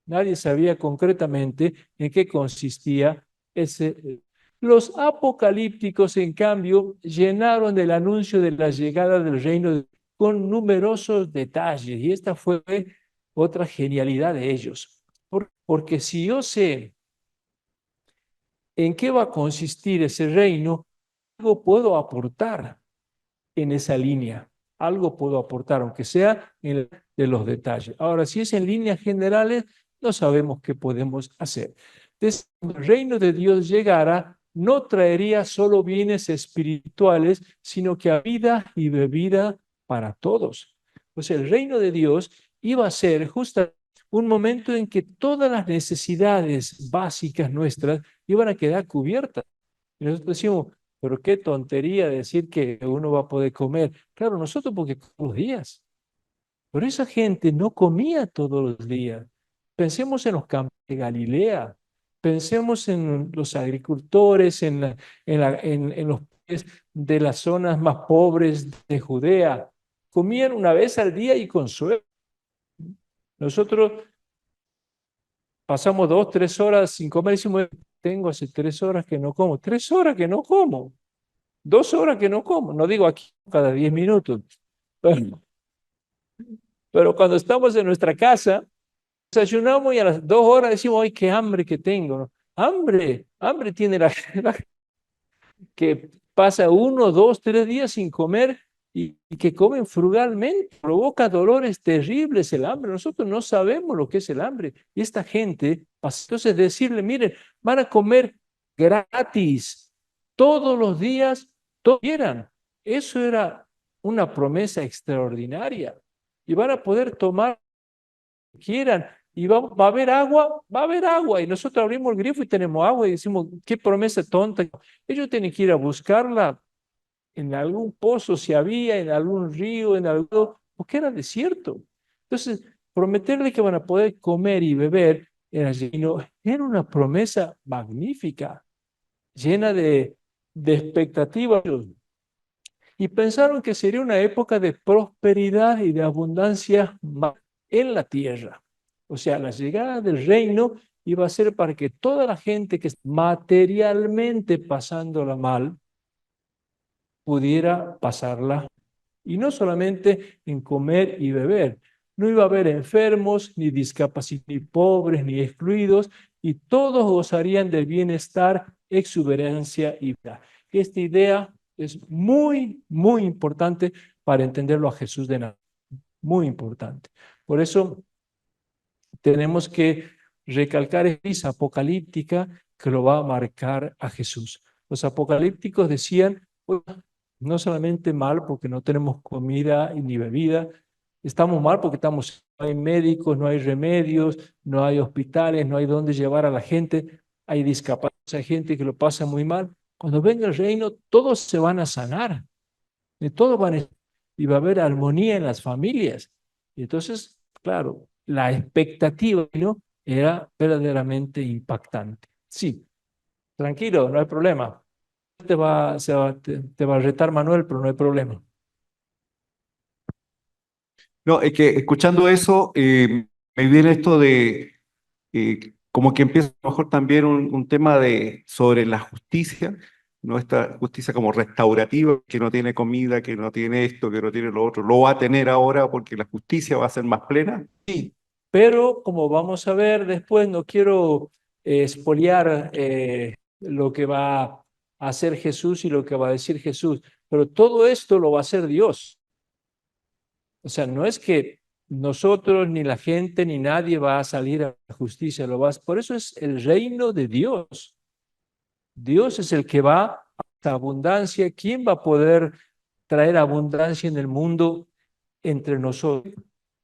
Speaker 2: Nadie sabía concretamente en qué consistía ese. Los apocalípticos, en cambio, llenaron el anuncio de la llegada del reino con numerosos detalles. Y esta fue otra genialidad de ellos. Porque si yo sé en qué va a consistir ese reino, algo puedo aportar en esa línea. Algo puedo aportar, aunque sea de los detalles. Ahora, si es en líneas generales, no sabemos qué podemos hacer. Entonces, cuando el reino de Dios llegara, no traería solo bienes espirituales, sino que a vida y bebida para todos. Pues el reino de Dios iba a ser justo un momento en que todas las necesidades básicas nuestras iban a quedar cubiertas. Y nosotros decimos, pero qué tontería decir que uno va a poder comer. Claro, nosotros porque todos los días. Pero esa gente no comía todos los días. Pensemos en los campos de Galilea. Pensemos en los agricultores, en los de las zonas más pobres de Judea. Comían una vez al día y con suerte. Nosotros pasamos 2, 3 horas sin comer y decimos, tengo hace 3 horas que no como. 3 horas que no como. 2 horas que no como. No digo aquí cada 10 minutos. Pero cuando estamos en nuestra casa, desayunamos y a las 2 horas decimos, ay, qué hambre que tengo, ¿no? Hambre tiene la que pasa 1, 2, 3 días sin comer y que comen frugalmente. Provoca dolores terribles el hambre. Nosotros no sabemos lo que es el hambre. Y esta gente, entonces decirle, miren, van a comer gratis todos los días, todo quieran. Eso era una promesa extraordinaria. Y van a poder tomar lo que quieran. Y va a haber agua, va a haber agua. Y nosotros abrimos el grifo y tenemos agua y decimos, qué promesa tonta. Ellos tienen que ir a buscarla en algún pozo, si había, en algún río, en algo, porque era desierto. Entonces, prometerle que van a poder comer y beber era una promesa magnífica, llena de expectativas. Y pensaron que sería una época de prosperidad y de abundancia en la tierra. O sea, la llegada del reino iba a ser para que toda la gente que está materialmente pasándola mal pudiera pasarla. Y no solamente en comer y beber. No iba a haber enfermos, ni discapacitados, ni pobres, ni excluidos, y todos gozarían del bienestar, exuberancia y vida. Esta idea es muy, muy importante para entenderlo a Jesús de Nazaret. Muy importante. Por eso tenemos que recalcar esa apocalíptica que lo va a marcar a Jesús. Los apocalípticos decían, no solamente mal porque no tenemos comida ni bebida, estamos mal porque no hay médicos, no hay remedios, no hay hospitales, no hay dónde llevar a la gente, hay discapacidad, hay gente que lo pasa muy mal. Cuando venga el reino, todos se van a sanar, todos y va a haber armonía en las familias. Y entonces, claro, la expectativa, ¿no?, era verdaderamente impactante. Sí, tranquilo, no hay problema. Te va a retar Manuel, pero no hay problema.
Speaker 3: No, es que escuchando eso, me viene esto de como que empieza a lo mejor también un tema sobre la justicia, ¿no? Esta justicia como restaurativa, que no tiene comida, que no tiene esto, que no tiene lo otro, lo va a tener ahora porque la justicia va a ser más plena.
Speaker 2: Sí, pero como vamos a ver después, no quiero espoliar lo que va a hacer Jesús y lo que va a decir Jesús, pero todo esto lo va a hacer Dios. O sea, no es que nosotros, ni la gente, ni nadie va a salir a la justicia, por eso es el reino de Dios. Dios es el que va a esta abundancia. ¿Quién va a poder traer abundancia en el mundo entre nosotros?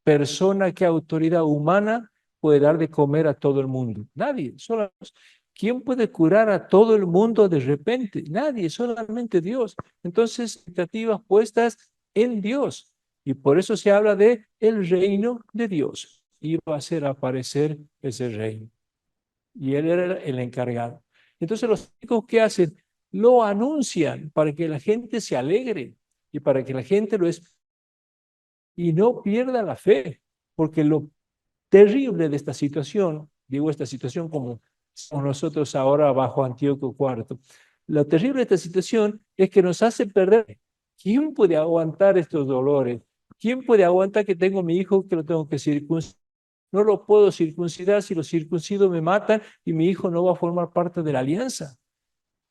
Speaker 2: Persona, ¿qué autoridad humana puede dar de comer a todo el mundo? Nadie, solo Dios. ¿Quién puede curar a todo el mundo de repente? Nadie, solamente Dios. Entonces, expectativas puestas en Dios. Y por eso se habla de el reino de Dios. Y va a hacer aparecer ese reino. Y él era el encargado. Entonces los chicos, ¿qué hacen? Lo anuncian para que la gente se alegre y para que la gente lo espere y no pierda la fe, porque lo terrible de esta situación, digo esta situación como nosotros ahora bajo Antíoco IV, lo terrible de esta situación es que nos hace perder. ¿Quién puede aguantar estos dolores? ¿Quién puede aguantar que tengo mi hijo que lo tengo que circuncidar? No lo puedo circuncidar, si lo circuncido me matan y mi hijo no va a formar parte de la alianza.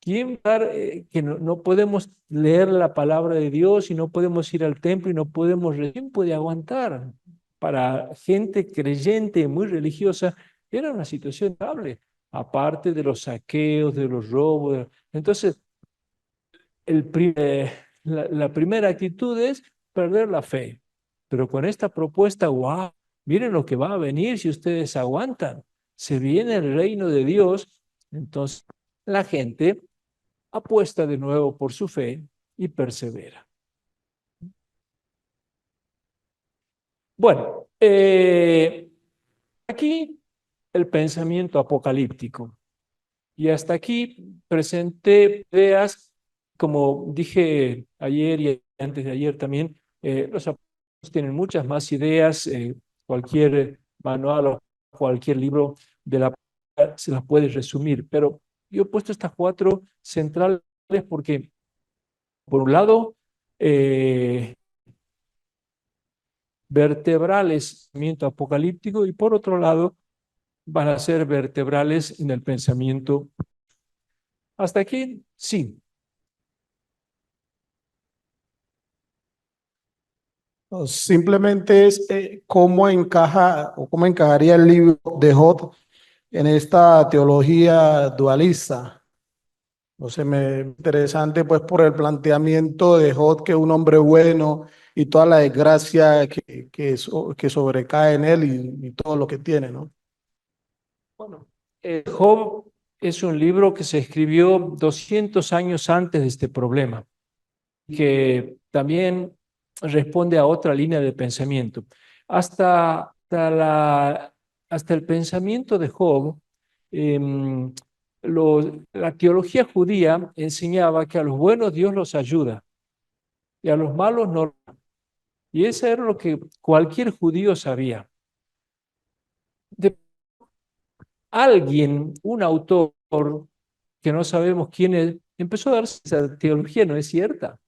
Speaker 2: ¿Quién que no podemos leer la palabra de Dios y no podemos ir al templo y no podemos... ¿Quién puede aguantar? Para gente creyente, muy religiosa, era una situación estable, aparte de los saqueos, de los robos. Entonces, la primera actitud es perder la fe. Pero con esta propuesta, wow, miren lo que va a venir si ustedes aguantan. Se viene el reino de Dios, entonces la gente apuesta de nuevo por su fe y persevera. Bueno, aquí el pensamiento apocalíptico. Y hasta aquí presenté ideas como dije ayer y antes de ayer también, los apóstoles tienen muchas más ideas, cualquier manual o cualquier libro de la se las puede resumir, pero yo he puesto estas cuatro centrales porque, por un lado, vertebrales en el pensamiento apocalíptico y por otro lado, van a ser vertebrales en el pensamiento. Hasta aquí, sí.
Speaker 4: No, simplemente es cómo encaja o cómo encajaría el libro de Job en esta teología dualista. No sé, me interesante pues por el planteamiento de Job, que es un hombre bueno y toda la desgracia que sobrecae en él y todo lo que tiene, ¿no?
Speaker 2: Bueno, Job es un libro que se escribió 200 años antes de este problema, que también responde a otra línea de pensamiento. Hasta el pensamiento de Job, em, la teología judía enseñaba que a los buenos Dios los ayuda y a los malos no. Y eso era lo que cualquier judío sabía. Alguien, un autor que no sabemos quién es, empezó a darse esa teología no es cierta,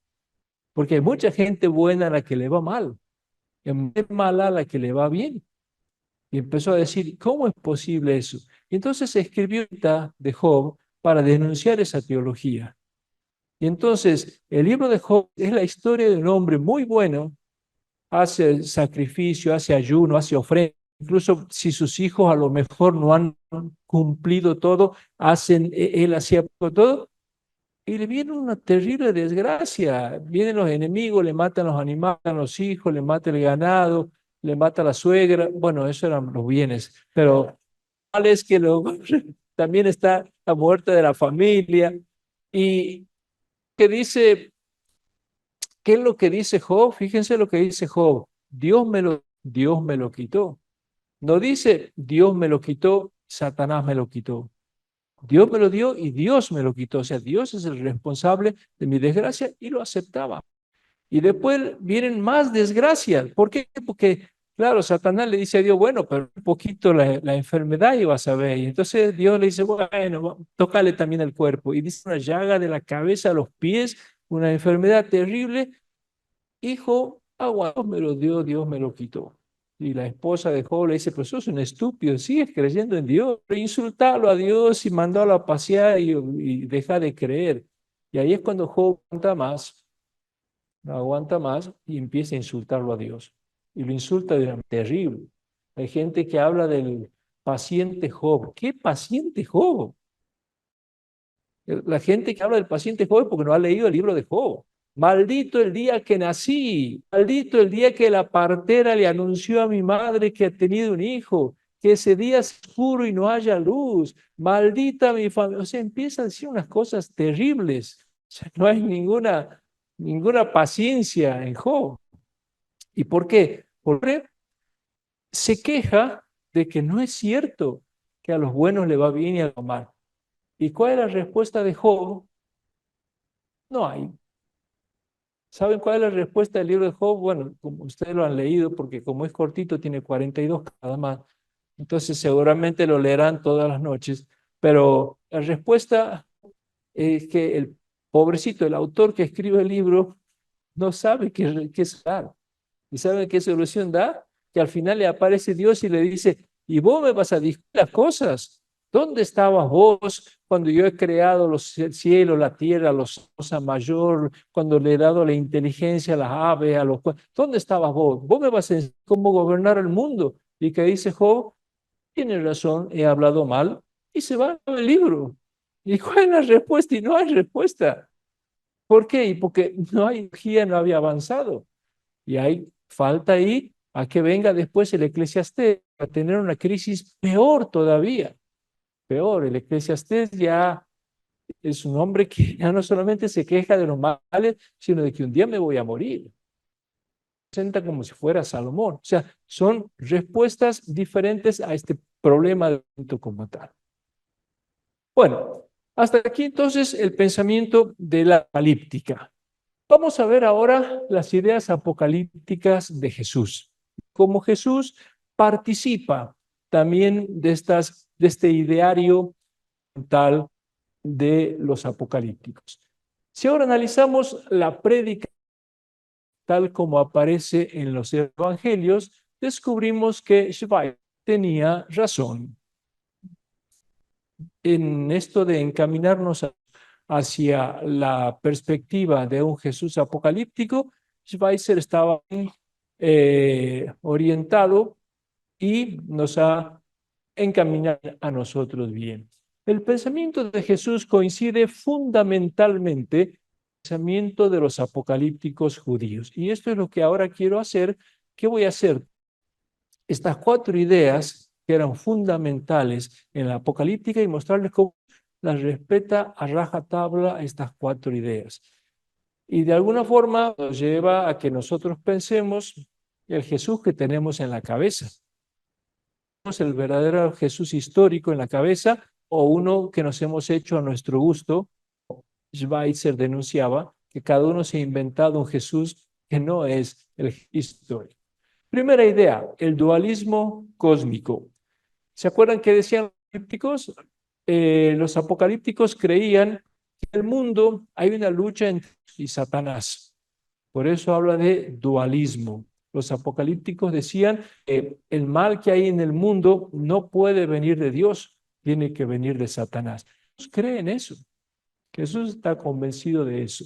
Speaker 2: porque hay mucha gente buena a la que le va mal, y hay gente mala a la que le va bien. Y empezó a decir, ¿cómo es posible eso? Y entonces se escribió de Job para denunciar esa teología. Y entonces el libro de Job es la historia de un hombre muy bueno, hace sacrificio, hace ayuno, hace ofrenda. Incluso si sus hijos a lo mejor no han cumplido todo, él hacía todo, y le viene una terrible desgracia. Vienen los enemigos, le matan los animales, a los hijos, le matan el ganado, le mata la suegra. Bueno, eso eran los bienes, pero mal es que también está la muerte de la familia. Y que dice, ¿qué es lo que dice Job? Fíjense lo que dice Job. Dios me lo quitó. No dice Dios me lo quitó, Satanás me lo quitó. Dios me lo dio y Dios me lo quitó. O sea, Dios es el responsable de mi desgracia y lo aceptaba. Y después vienen más desgracias. ¿Por qué? Porque, claro, Satanás le dice a Dios, bueno, pero un poquito la enfermedad ibas a ver. Y entonces Dios le dice, bueno, tócale también el cuerpo. Y dice una llaga de la cabeza a los pies, una enfermedad terrible. Hijo, agua, Dios me lo dio, Dios me lo quitó. Y la esposa de Job le dice, pero sos un estúpido, sigues creyendo en Dios, pero insultalo a Dios y mandalo a pasear y deja de creer. Y ahí es cuando Job no aguanta más y empieza a insultarlo a Dios. Y lo insulta de una terrible. Hay gente que habla del paciente Job. ¿Qué paciente Job? La gente que habla del paciente Job es porque no ha leído el libro de Job. Maldito el día que nací, maldito el día que la partera le anunció a mi madre que ha tenido un hijo, que ese día es oscuro y no haya luz, maldita mi familia. O sea, empieza a decir unas cosas terribles. O sea, no hay ninguna paciencia en Job. ¿Y por qué? Porque se queja de que no es cierto que a los buenos le va bien y a los malos. ¿Y cuál es la respuesta de Job? No hay. ¿Saben cuál es la respuesta del libro de Job? Bueno, como ustedes lo han leído, porque como es cortito, tiene 42 cada más. Entonces seguramente lo leerán todas las noches. Pero la respuesta es que el pobrecito, el autor que escribe el libro, no sabe qué dar. ¿Y saben qué solución da? Que al final le aparece Dios y le dice, ¿y vos me vas a decir las cosas? ¿Dónde estabas vos cuando yo he creado los cielos, la tierra, los cosa mayor, cuando le he dado la inteligencia a las aves, a los... ¿Dónde estabas vos? Vos me vas a decir cómo gobernar el mundo. Y que dice Job, tiene razón, he hablado mal, y se va el libro. ¿Y cuál es la respuesta? Y no hay respuesta. ¿Por qué? Y porque no hay energía, no había avanzado. Y hay falta ahí a que venga después el Eclesiastés a tener una crisis peor todavía. Peor, el Eclesiastés ya es un hombre que ya no solamente se queja de los males, sino de que un día me voy a morir. Presenta como si fuera Salomón. O sea, son respuestas diferentes a este problema como tal. Bueno, Hasta aquí entonces el pensamiento de la apocalíptica. Vamos a ver ahora las ideas apocalípticas de Jesús. Cómo Jesús participa también de este ideario mental de los apocalípticos. Si ahora analizamos la prédica tal como aparece en los evangelios, descubrimos que Schweitzer tenía razón en esto de encaminarnos hacia la perspectiva de un Jesús apocalíptico. Schweitzer estaba orientado y nos ha encaminado a nosotros bien. El pensamiento de Jesús coincide fundamentalmente con el pensamiento de los apocalípticos judíos. Y esto es lo que ahora quiero hacer. ¿Qué voy a hacer? Estas 4 ideas que eran fundamentales en la apocalíptica y mostrarles cómo las respeta a rajatabla estas 4 ideas. Y de alguna forma nos lleva a que nosotros pensemos el Jesús que tenemos en la cabeza. El verdadero Jesús histórico en la cabeza o uno que nos hemos hecho a nuestro gusto. Schweitzer denunciaba que cada uno se ha inventado un Jesús que no es el histórico. Primera idea, el dualismo cósmico. ¿Se acuerdan qué decían los apocalípticos? Los apocalípticos creían que en el mundo hay una lucha entre Dios y Satanás. Por eso habla de dualismo. Los apocalípticos decían que el mal que hay en el mundo no puede venir de Dios, tiene que venir de Satanás. Jesús cree en eso. Jesús está convencido de eso.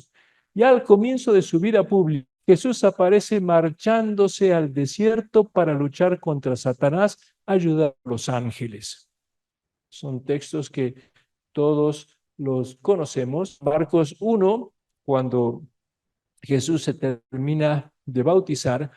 Speaker 2: Ya al comienzo de su vida pública, Jesús aparece marchándose al desierto para luchar contra Satanás, ayudar a los ángeles. Son textos que todos los conocemos. Marcos 1, cuando Jesús se termina de bautizar,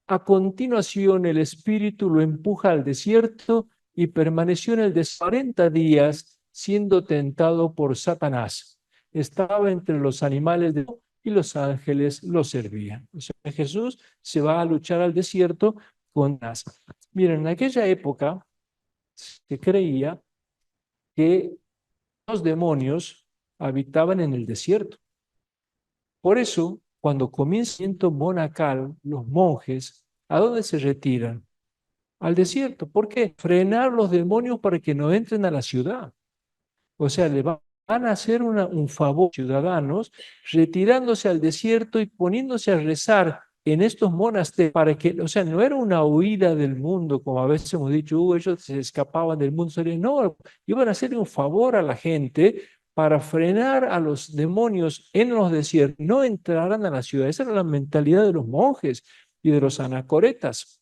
Speaker 2: a continuación el Espíritu lo empuja al desierto y permaneció en el desierto 40 días siendo tentado por Satanás. Estaba entre los animales de y los ángeles lo servían. O sea, Jesús se va a luchar al desierto con las. Miren, en aquella época se creía que los demonios habitaban en el desierto. Por eso, cuando comienza el movimiento monacal, los monjes, ¿a dónde se retiran? Al desierto. ¿Por qué? Frenar los demonios para que no entren a la ciudad. O sea, le van a hacer un favor a los ciudadanos retirándose al desierto y poniéndose a rezar en estos monasterios para que, o sea, no era una huida del mundo, como a veces hemos dicho, ellos se escapaban del mundo, no, iban a hacerle un favor a la gente para frenar a los demonios en los desiertos, no entrarán a la ciudad. Esa era la mentalidad de los monjes y de los anacoretas.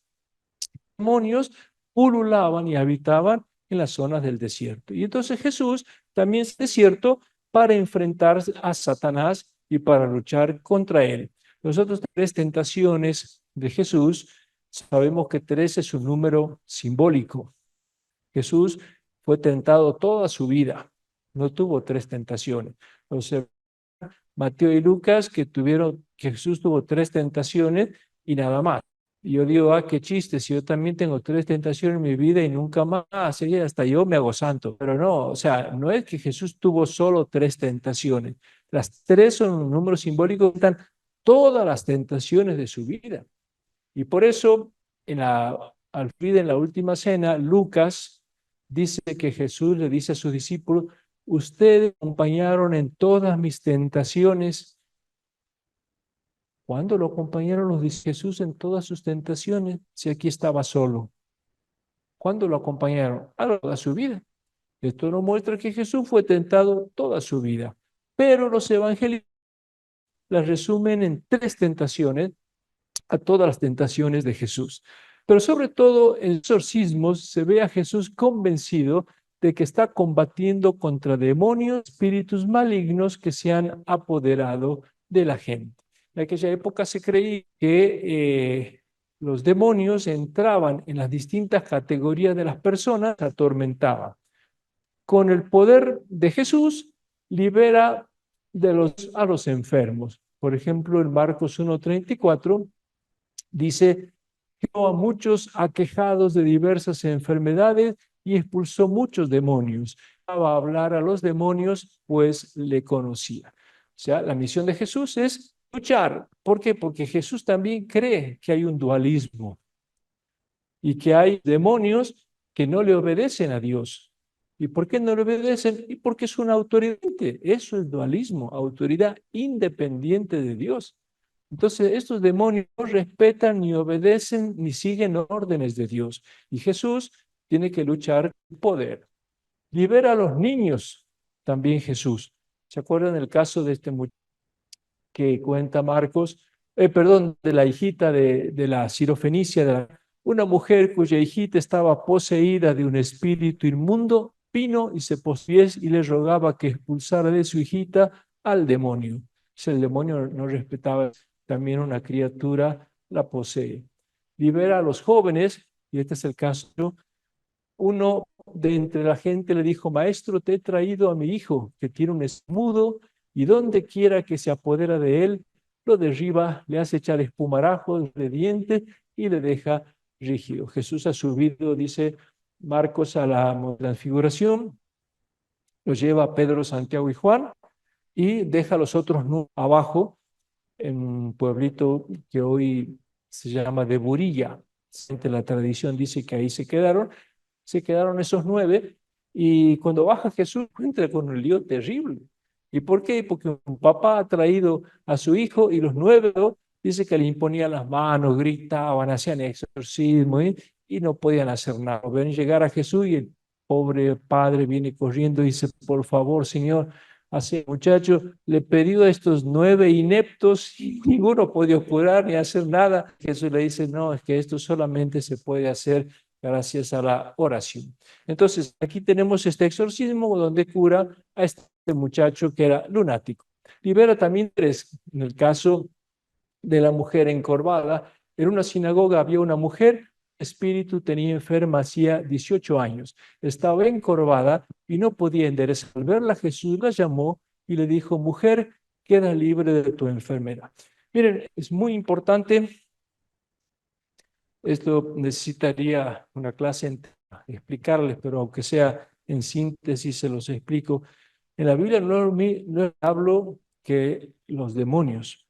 Speaker 2: Los demonios pululaban y habitaban en las zonas del desierto. Y entonces Jesús también es desierto para enfrentar a Satanás y para luchar contra él. Los otros 3 tentaciones de Jesús, sabemos que 3 es un número simbólico. Jesús fue tentado toda su vida, no tuvo 3 tentaciones. Entonces, Mateo y Lucas que Jesús tuvo 3 tentaciones y nada más. Y yo digo, qué chiste, si yo también tengo 3 tentaciones en mi vida y nunca más, hasta yo me hago santo. Pero no, o sea, no es que Jesús tuvo solo 3 tentaciones. Las 3 son un número simbólico que están todas las tentaciones de su vida. Y por eso, al fin de la última cena, Lucas dice que Jesús le dice a sus discípulos, ustedes me acompañaron en todas mis tentaciones. ¿Cuándo lo acompañaron los de Jesús en todas sus tentaciones? Si aquí estaba solo. ¿Cuándo lo acompañaron? A toda su vida. Esto nos muestra que Jesús fue tentado toda su vida. Pero los evangelios las resumen en 3 tentaciones a todas las tentaciones de Jesús. Pero sobre todo en exorcismos se ve a Jesús convencido de que está combatiendo contra demonios, espíritus malignos que se han apoderado de la gente. En aquella época se creía que los demonios entraban en las distintas categorías de las personas, se atormentaban. Con el poder de Jesús, libera a los enfermos. Por ejemplo, en Marcos 1:34 dice que a muchos aquejados de diversas enfermedades y expulsó muchos demonios. a hablar a los demonios, pues le conocía. O sea, la misión de Jesús es luchar. ¿Por qué? Porque Jesús también cree que hay un dualismo y que hay demonios que no le obedecen a Dios. ¿Y por qué no le obedecen? Y porque es una autoridad. Eso es dualismo, autoridad independiente de Dios. Entonces, estos demonios no respetan ni obedecen ni siguen órdenes de Dios. Y Jesús tiene que luchar con poder. Libera a los niños, también Jesús. ¿Se acuerdan el caso de este muchacho que cuenta Marcos? Perdón, de la hijita de la Sirofenicia, una mujer cuya hijita estaba poseída de un espíritu inmundo, vino y se postró y le rogaba que expulsara de su hijita al demonio. Si el demonio no respetaba, también una criatura la posee. Libera a los jóvenes, y este es el caso. Uno de entre la gente le dijo: Maestro, te he traído a mi hijo, que tiene un esmudo, y donde quiera que se apodera de él, lo derriba, le hace echar espumarajos de dientes y le deja rígido. Jesús ha subido, dice Marcos, a la transfiguración, lo lleva a Pedro, Santiago y Juan, y deja a los otros abajo, en un pueblito que hoy se llama de Burilla. La tradición dice que ahí se quedaron esos 9, y cuando baja Jesús encuentra con un lío terrible. ¿Y por qué? Porque un papá ha traído a su hijo y los 9 dice que le imponían las manos, gritaban, hacían exorcismo y no podían hacer nada. Ven llegar a Jesús y el pobre padre viene corriendo y dice: por favor, Señor, así muchacho, le he pedido a estos 9 ineptos y ninguno podía curar ni hacer nada. Jesús le dice: no, es que esto solamente se puede hacer gracias a la oración. Entonces, aquí tenemos este exorcismo donde cura a este muchacho que era lunático. Libera también 3. En el caso de la mujer encorvada, en una sinagoga había una mujer, espíritu, tenía enferma hacía 18 años. Estaba encorvada y no podía enderezar. Al verla, Jesús la llamó y le dijo: mujer, queda libre de tu enfermedad. Miren, es muy importante. Esto necesitaría una clase entera explicarles, pero aunque sea en síntesis se los explico. En la Biblia no hablo que los demonios.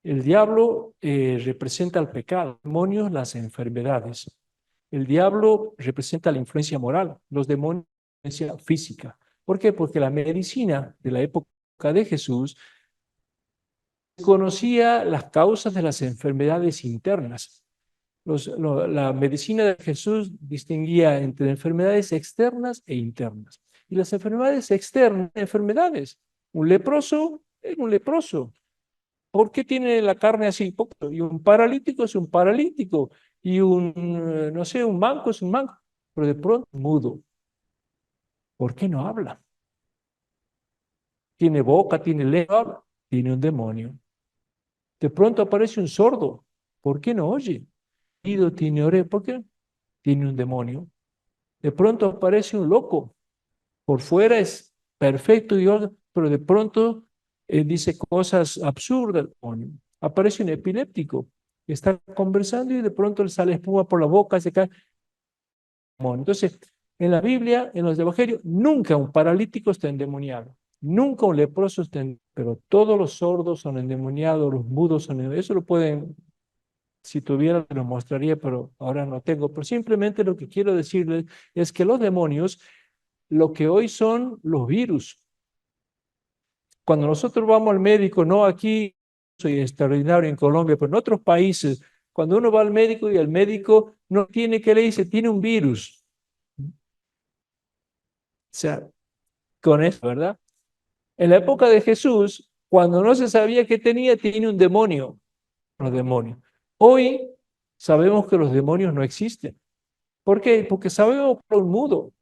Speaker 2: El diablo representa el pecado, los demonios las enfermedades. El diablo representa la influencia moral, los demonios la influencia física. ¿Por qué? Porque la medicina de la época de Jesús conocía las causas de las enfermedades internas. La medicina de Jesús distinguía entre enfermedades externas e internas. Y las enfermedades externas, enfermedades. Un leproso es un leproso. ¿Por qué tiene la carne así? Y un paralítico es un paralítico. Y no sé, un manco es un manco. Pero de pronto, mudo. ¿Por qué no habla? Tiene boca, tiene lengua, tiene un demonio. De pronto aparece un sordo. ¿Por qué no oye? Tiene oreja. ¿Por qué? Tiene un demonio. De pronto aparece un loco. Por fuera es perfecto y orden, pero de pronto dice cosas absurdas. Aparece un epiléptico que está conversando y de pronto le sale espuma por la boca, se cae. Entonces, en la Biblia, en los evangelios, nunca un paralítico está endemoniado, nunca un leproso está endemoniado, pero todos los sordos son endemoniados, los mudos son endemoniados. Eso lo pueden, si tuviera, lo mostraría, pero ahora no tengo. Pero simplemente lo que quiero decirles es que los demonios, lo que hoy son los virus. Cuando nosotros vamos al médico, no aquí, soy extraordinario en Colombia, pero en otros países, cuando uno va al médico y el médico no tiene, ¿qué le dice? Tiene un virus. O sea, con eso, ¿verdad? En la época de Jesús, cuando no se sabía qué tenía, tiene un demonio. Los demonios. Hoy sabemos que los demonios no existen. ¿Por qué? Porque sabemos por un mudo.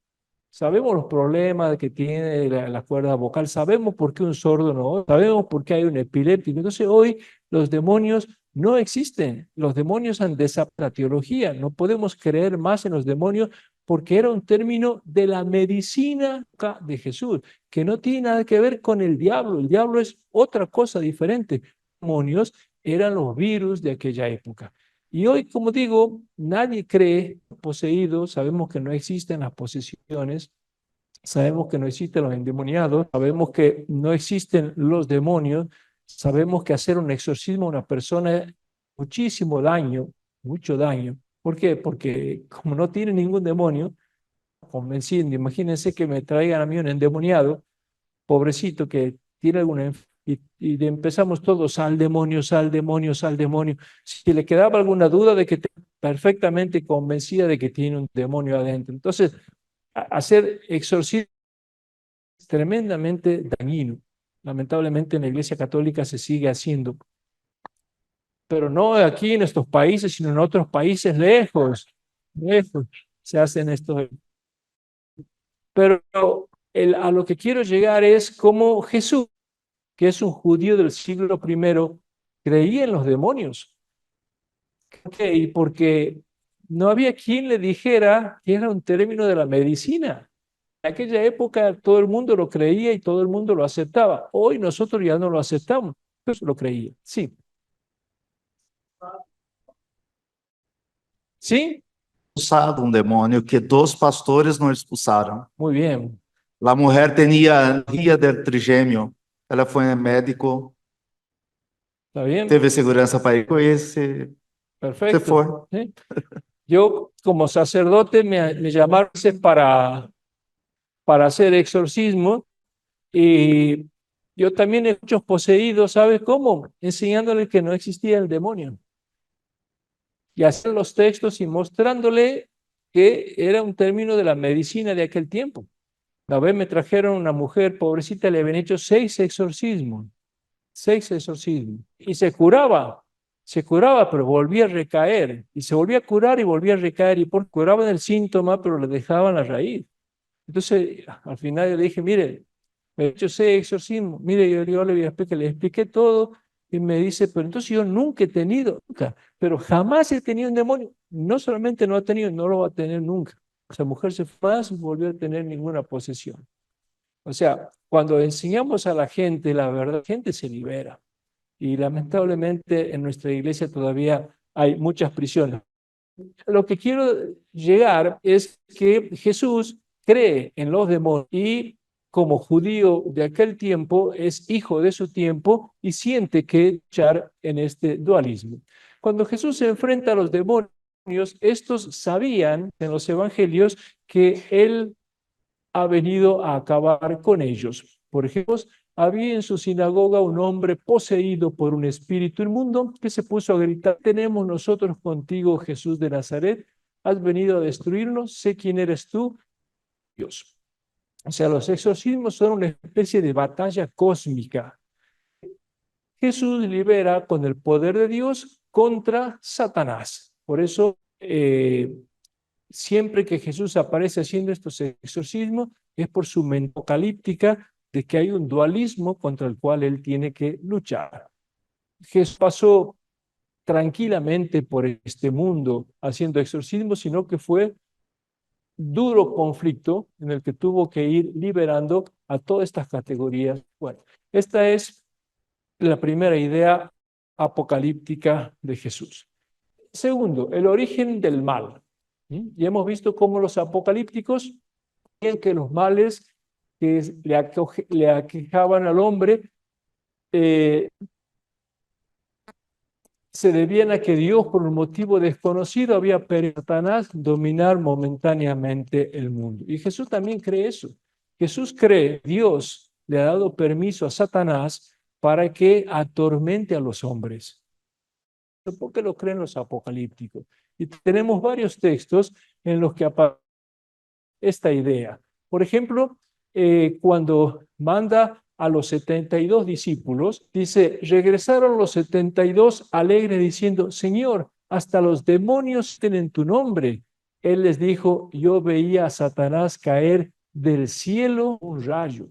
Speaker 2: Sabemos los problemas que tiene la cuerda vocal, sabemos por qué un sordo no oye, sabemos por qué hay un epiléptico. Entonces hoy los demonios no existen. Los demonios han desaparecido la teología. No podemos creer más en los demonios porque era un término de la medicina de Jesús, que no tiene nada que ver con el diablo. El diablo es otra cosa diferente. Los demonios eran los virus de aquella época. Y hoy, como digo, nadie cree poseído, sabemos que no existen las posesiones, sabemos que no existen los endemoniados, sabemos que no existen los demonios, sabemos que hacer un exorcismo a una persona es muchísimo daño, mucho daño. ¿Por qué? Porque como no tiene ningún demonio, convenciendo, imagínense que me traigan a mí un endemoniado, pobrecito que tiene alguna y empezamos todos al demonio, al demonio, al demonio. Si le quedaba alguna duda de que perfectamente convencida de que tiene un demonio adentro. Entonces, hacer exorcismo es tremendamente dañino. Lamentablemente en la Iglesia Católica se sigue haciendo, pero no aquí en estos países, sino en otros países lejos, lejos se hacen estos. Pero a lo que quiero llegar es cómo Jesús, que es un judío del siglo I, creía en los demonios. Okay, porque no había quien le dijera que era un término de la medicina. En aquella época todo el mundo lo creía y todo el mundo lo aceptaba. Hoy nosotros ya no lo aceptamos, pero lo creía. Sí. ¿Sí?
Speaker 5: Expulsado um demônio que 2 pastores não expulsaram.
Speaker 2: Muy bien.
Speaker 5: A mulher tinha ria del trigêmeo. Ela foi a médico,
Speaker 2: ¿Está bien?
Speaker 5: teve segurança para ir com esse. Se
Speaker 2: Perfecto.
Speaker 5: foi.
Speaker 2: ¿Sí? Yo como sacerdote me llamaron para hacer exorcismo y yo también he muchos poseídos, ¿sabes cómo? Enseñándole que no existía el demonio. Y hacer los textos y mostrándole que era un término de la medicina de aquel tiempo. Una vez me trajeron una mujer, pobrecita, le habían hecho 6 exorcismos, y se curaba, pero volvía a recaer, y se volvía a curar y volvía a recaer, y curaban el síntoma, pero le dejaban la raíz. Entonces, al final yo le dije, mire, me he hecho 6 exorcismos, mire, yo le expliqué todo, y me dice, pero entonces yo nunca he tenido, nunca, pero jamás he tenido un demonio. No solamente no ha tenido, no lo va a tener nunca. Esa mujer se fue sin volver a tener ninguna posesión. O sea, cuando enseñamos a la gente la verdad, la gente se libera. Y lamentablemente en nuestra iglesia todavía hay muchas prisiones. Lo que quiero llegar es que Jesús cree en los demonios y como judío de aquel tiempo es hijo de su tiempo y siente que luchar en este dualismo. Cuando Jesús se enfrenta a los demonios, estos sabían en los evangelios que él ha venido a acabar con ellos. Por ejemplo, había en su sinagoga un hombre poseído por un espíritu inmundo que se puso a gritar: tenemos nosotros contigo, Jesús de Nazaret, has venido a destruirnos, sé quién eres tú, Dios. O sea, los exorcismos son una especie de batalla cósmica. Jesús libera con el poder de Dios contra Satanás. Por eso, siempre que Jesús aparece haciendo estos exorcismos, es por su mente apocalíptica de que hay un dualismo contra el cual él tiene que luchar. Jesús pasó tranquilamente por este mundo haciendo exorcismos, sino que fue duro conflicto en el que tuvo que ir liberando a todas estas categorías. Bueno, esta es la primera idea apocalíptica de Jesús. Segundo, el origen del mal. Y hemos visto cómo los apocalípticos creían que los males que le aquejaban al hombre se debían a que Dios, por un motivo desconocido, había permitido a Satanás dominar momentáneamente el mundo. Y Jesús también cree eso. Jesús cree que Dios le ha dado permiso a Satanás para que atormente a los hombres. ¿Por qué lo creen los apocalípticos? Y tenemos varios textos en los que aparece esta idea. Por ejemplo, cuando manda a los 72 discípulos, dice: regresaron los 72 alegres diciendo: Señor, hasta los demonios tienen tu nombre. Él les dijo: yo veía a Satanás caer del cielo un rayo.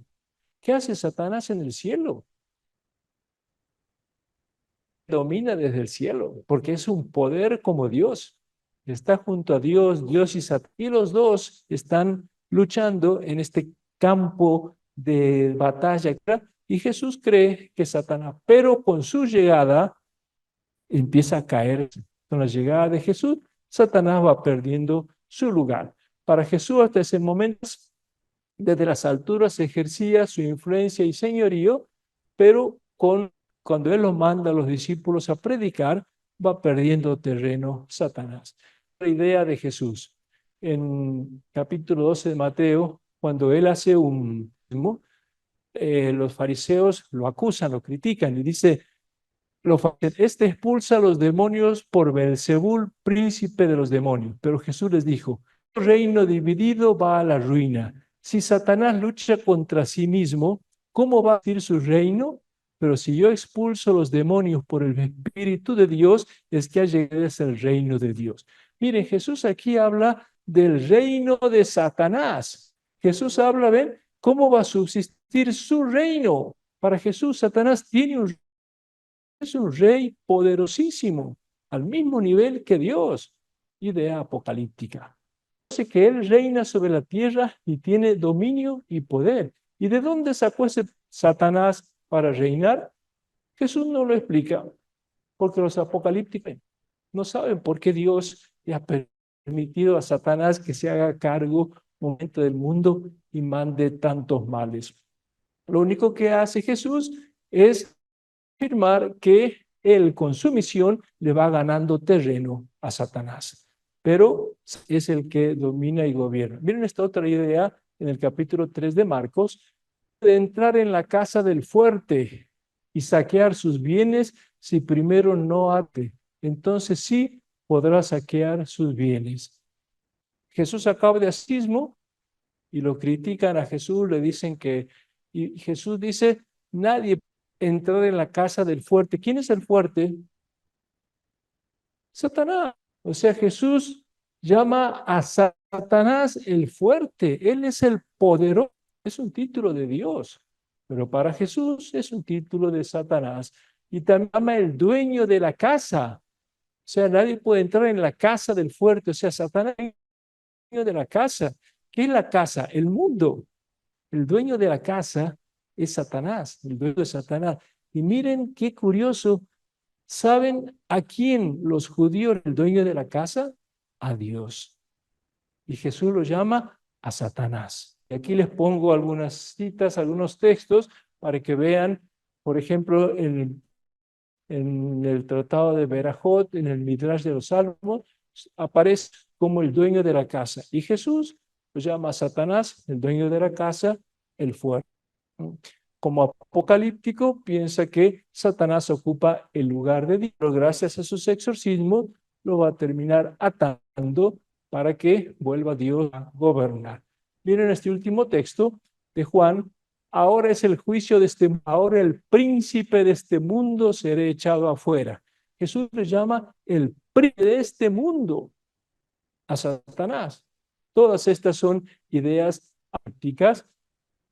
Speaker 2: ¿Qué hace Satanás en el cielo? Domina desde el cielo, porque es un poder como Dios. Está junto a Dios, Dios y Satanás. Y los dos están luchando en este campo de batalla. Y Jesús cree que Satanás, pero con su llegada, empieza a caer. Con la llegada de Jesús, Satanás va perdiendo su lugar. Para Jesús, hasta ese momento, Desde las alturas ejercía su influencia y señorío, pero cuando él los manda a los discípulos a predicar, va perdiendo terreno Satanás. La idea de Jesús. En capítulo 12 de Mateo, cuando él hace los fariseos lo acusan, lo critican y dice, este expulsa a los demonios por Beelzebul, príncipe de los demonios. Pero Jesús les dijo, el reino dividido va a la ruina. Si Satanás lucha contra sí mismo, ¿cómo va a decir su reino? Pero si yo expulso los demonios por el Espíritu de Dios, es que ha llegado el reino de Dios. Miren, Jesús aquí habla del reino de Satanás. Jesús habla, ¿ven? ¿Cómo va a subsistir su reino? Para Jesús, Satanás es un rey poderosísimo, al mismo nivel que Dios. Idea apocalíptica. Dice que él reina sobre la tierra y tiene dominio y poder. ¿Y de dónde sacó ese Satanás para reinar? Jesús no lo explica, porque los apocalípticos no saben por qué Dios le ha permitido a Satanás que se haga cargo un momento del mundo y mande tantos males. Lo único que hace Jesús es afirmar que él con su misión le va ganando terreno a Satanás, pero es el que domina y gobierna. Miren esta otra idea en el capítulo 3 de Marcos, de entrar en la casa del fuerte y saquear sus bienes si primero no ate, entonces sí podrá saquear sus bienes. Jesús acaba de asismo y lo critican a Jesús, le dicen y Jesús dice, nadie entrar en la casa del fuerte. ¿Quién es el fuerte? Satanás. O sea, Jesús llama a Satanás el fuerte. Él es el poderoso. Es un título de Dios, pero para Jesús es un título de Satanás. Y también llama el dueño de la casa. O sea, nadie puede entrar en la casa del fuerte. O sea, Satanás es el dueño de la casa. ¿Qué es la casa? El mundo. El dueño de la casa es Satanás, el dueño de Satanás. Y miren qué curioso, ¿saben a quién los judíos, el dueño de la casa? A Dios. Y Jesús lo llama a Satanás. Y aquí les pongo algunas citas, algunos textos para que vean, por ejemplo, en el Tratado de Berajot, en el Midrash de los Salmos, aparece como el dueño de la casa. Y Jesús lo llama a Satanás, el dueño de la casa, el fuerte. Como apocalíptico, piensa que Satanás ocupa el lugar de Dios, pero gracias a sus exorcismos lo va a terminar atando para que vuelva Dios a gobernar. Miren este último texto de Juan. Ahora es el juicio ahora el príncipe de este mundo será echado afuera. Jesús le llama el príncipe de este mundo a Satanás. Todas estas son ideas prácticas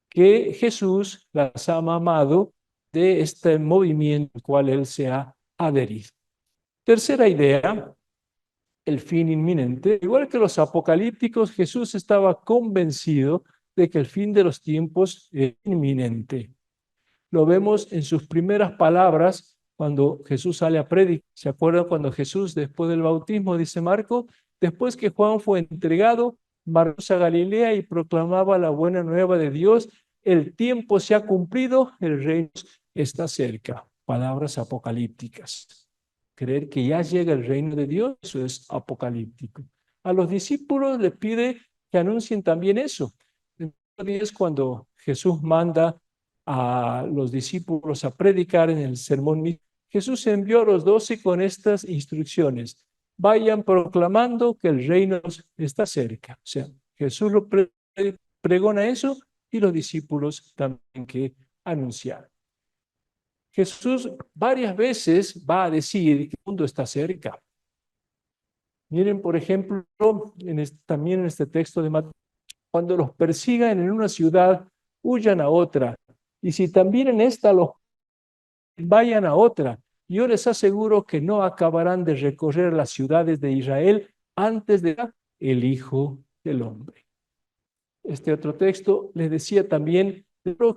Speaker 2: que Jesús las ha mamado de este movimiento al cual él se ha adherido. Tercera idea, el fin inminente. Igual que los apocalípticos, Jesús estaba convencido de que el fin de los tiempos es inminente. Lo vemos en sus primeras palabras cuando Jesús sale a predicar. ¿Se acuerdan cuando Jesús, después del bautismo, dice Marco, después que Juan fue entregado, marchó a Galilea y proclamaba la buena nueva de Dios? El tiempo se ha cumplido, el reino está cerca. Palabras apocalípticas. Creer que ya llega el reino de Dios, eso es apocalíptico. A los discípulos les pide que anuncien también eso. Es cuando Jesús manda a los discípulos a predicar en el sermón. Jesús envió a los 12 con estas instrucciones. Vayan proclamando que el reino está cerca. O sea, Jesús lo pregona eso y los discípulos también que anunciar. Jesús varias veces va a decir que el mundo está cerca. Miren, por ejemplo, también en este texto de Mateo, cuando los persigan en una ciudad, huyan a otra. Y si también en esta los vayan a otra. Yo les aseguro que no acabarán de recorrer las ciudades de Israel antes de el Hijo del Hombre. Este otro texto les decía también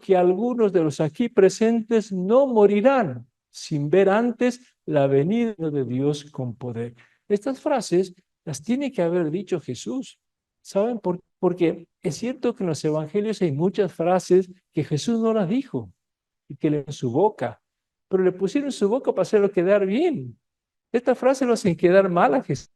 Speaker 2: que algunos de los aquí presentes no morirán sin ver antes la venida de Dios con poder. Estas frases las tiene que haber dicho Jesús. ¿Saben por qué? Porque es cierto que en los evangelios hay muchas frases que Jesús no las dijo y que le en su boca, pero le pusieron en su boca para hacerlo quedar bien. Estas frases lo hacen quedar mal a Jesús.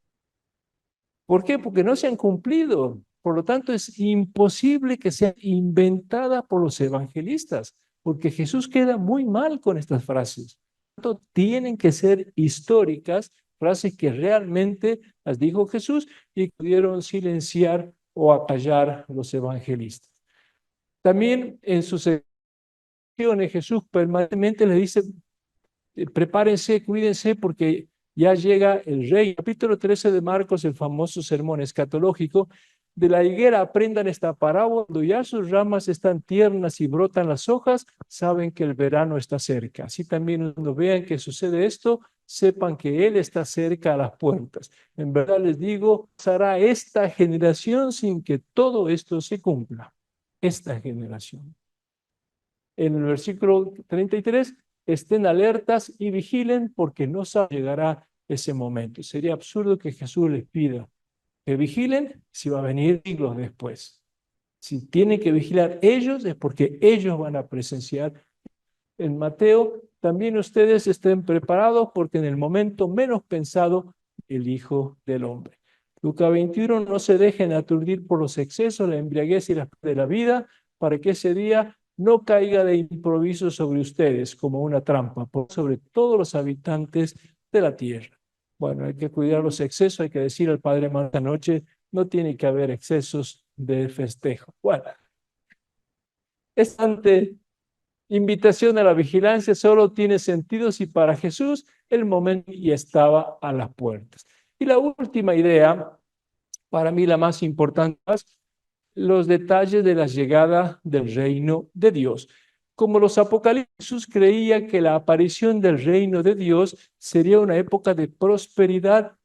Speaker 2: ¿Por qué? Porque no se han cumplido. Por lo tanto, es imposible que sean inventadas por los evangelistas, porque Jesús queda muy mal con estas frases. Por lo tanto, tienen que ser históricas, frases que realmente las dijo Jesús y pudieron silenciar o acallar los evangelistas. También en sus secciones Jesús permanentemente les dice, prepárense, cuídense porque ya llega el rey. Capítulo 13 de Marcos, el famoso sermón escatológico. De la higuera aprendan esta parábola. Cuando ya sus ramas están tiernas y brotan las hojas, saben que el verano está cerca. Así también cuando vean que sucede esto, sepan que Él está cerca a las puertas. En verdad les digo, pasará esta generación sin que todo esto se cumpla. Esta generación. En el versículo 33, estén alertas y vigilen porque no saben si llegará ese momento. Sería absurdo que Jesús les pida que vigilen si va a venir siglos después. Si tienen que vigilar ellos es porque ellos van a presenciar. En Mateo, también ustedes estén preparados porque en el momento menos pensado, el Hijo del Hombre. Lucas 21, no se dejen aturdir por los excesos, la embriaguez y la de la vida, para que ese día no caiga de improviso sobre ustedes como una trampa, sobre todos los habitantes de la tierra. Bueno, hay que cuidar los excesos, hay que decir al Padre esta noche, no tiene que haber excesos de festejo. Bueno, esta invitación a la vigilancia solo tiene sentido si para Jesús el momento ya estaba a las puertas. Y la última idea, para mí la más importante, los detalles de la llegada del reino de Dios. Como los apocalipsis, Jesús creía que la aparición del reino de Dios sería una época de prosperidad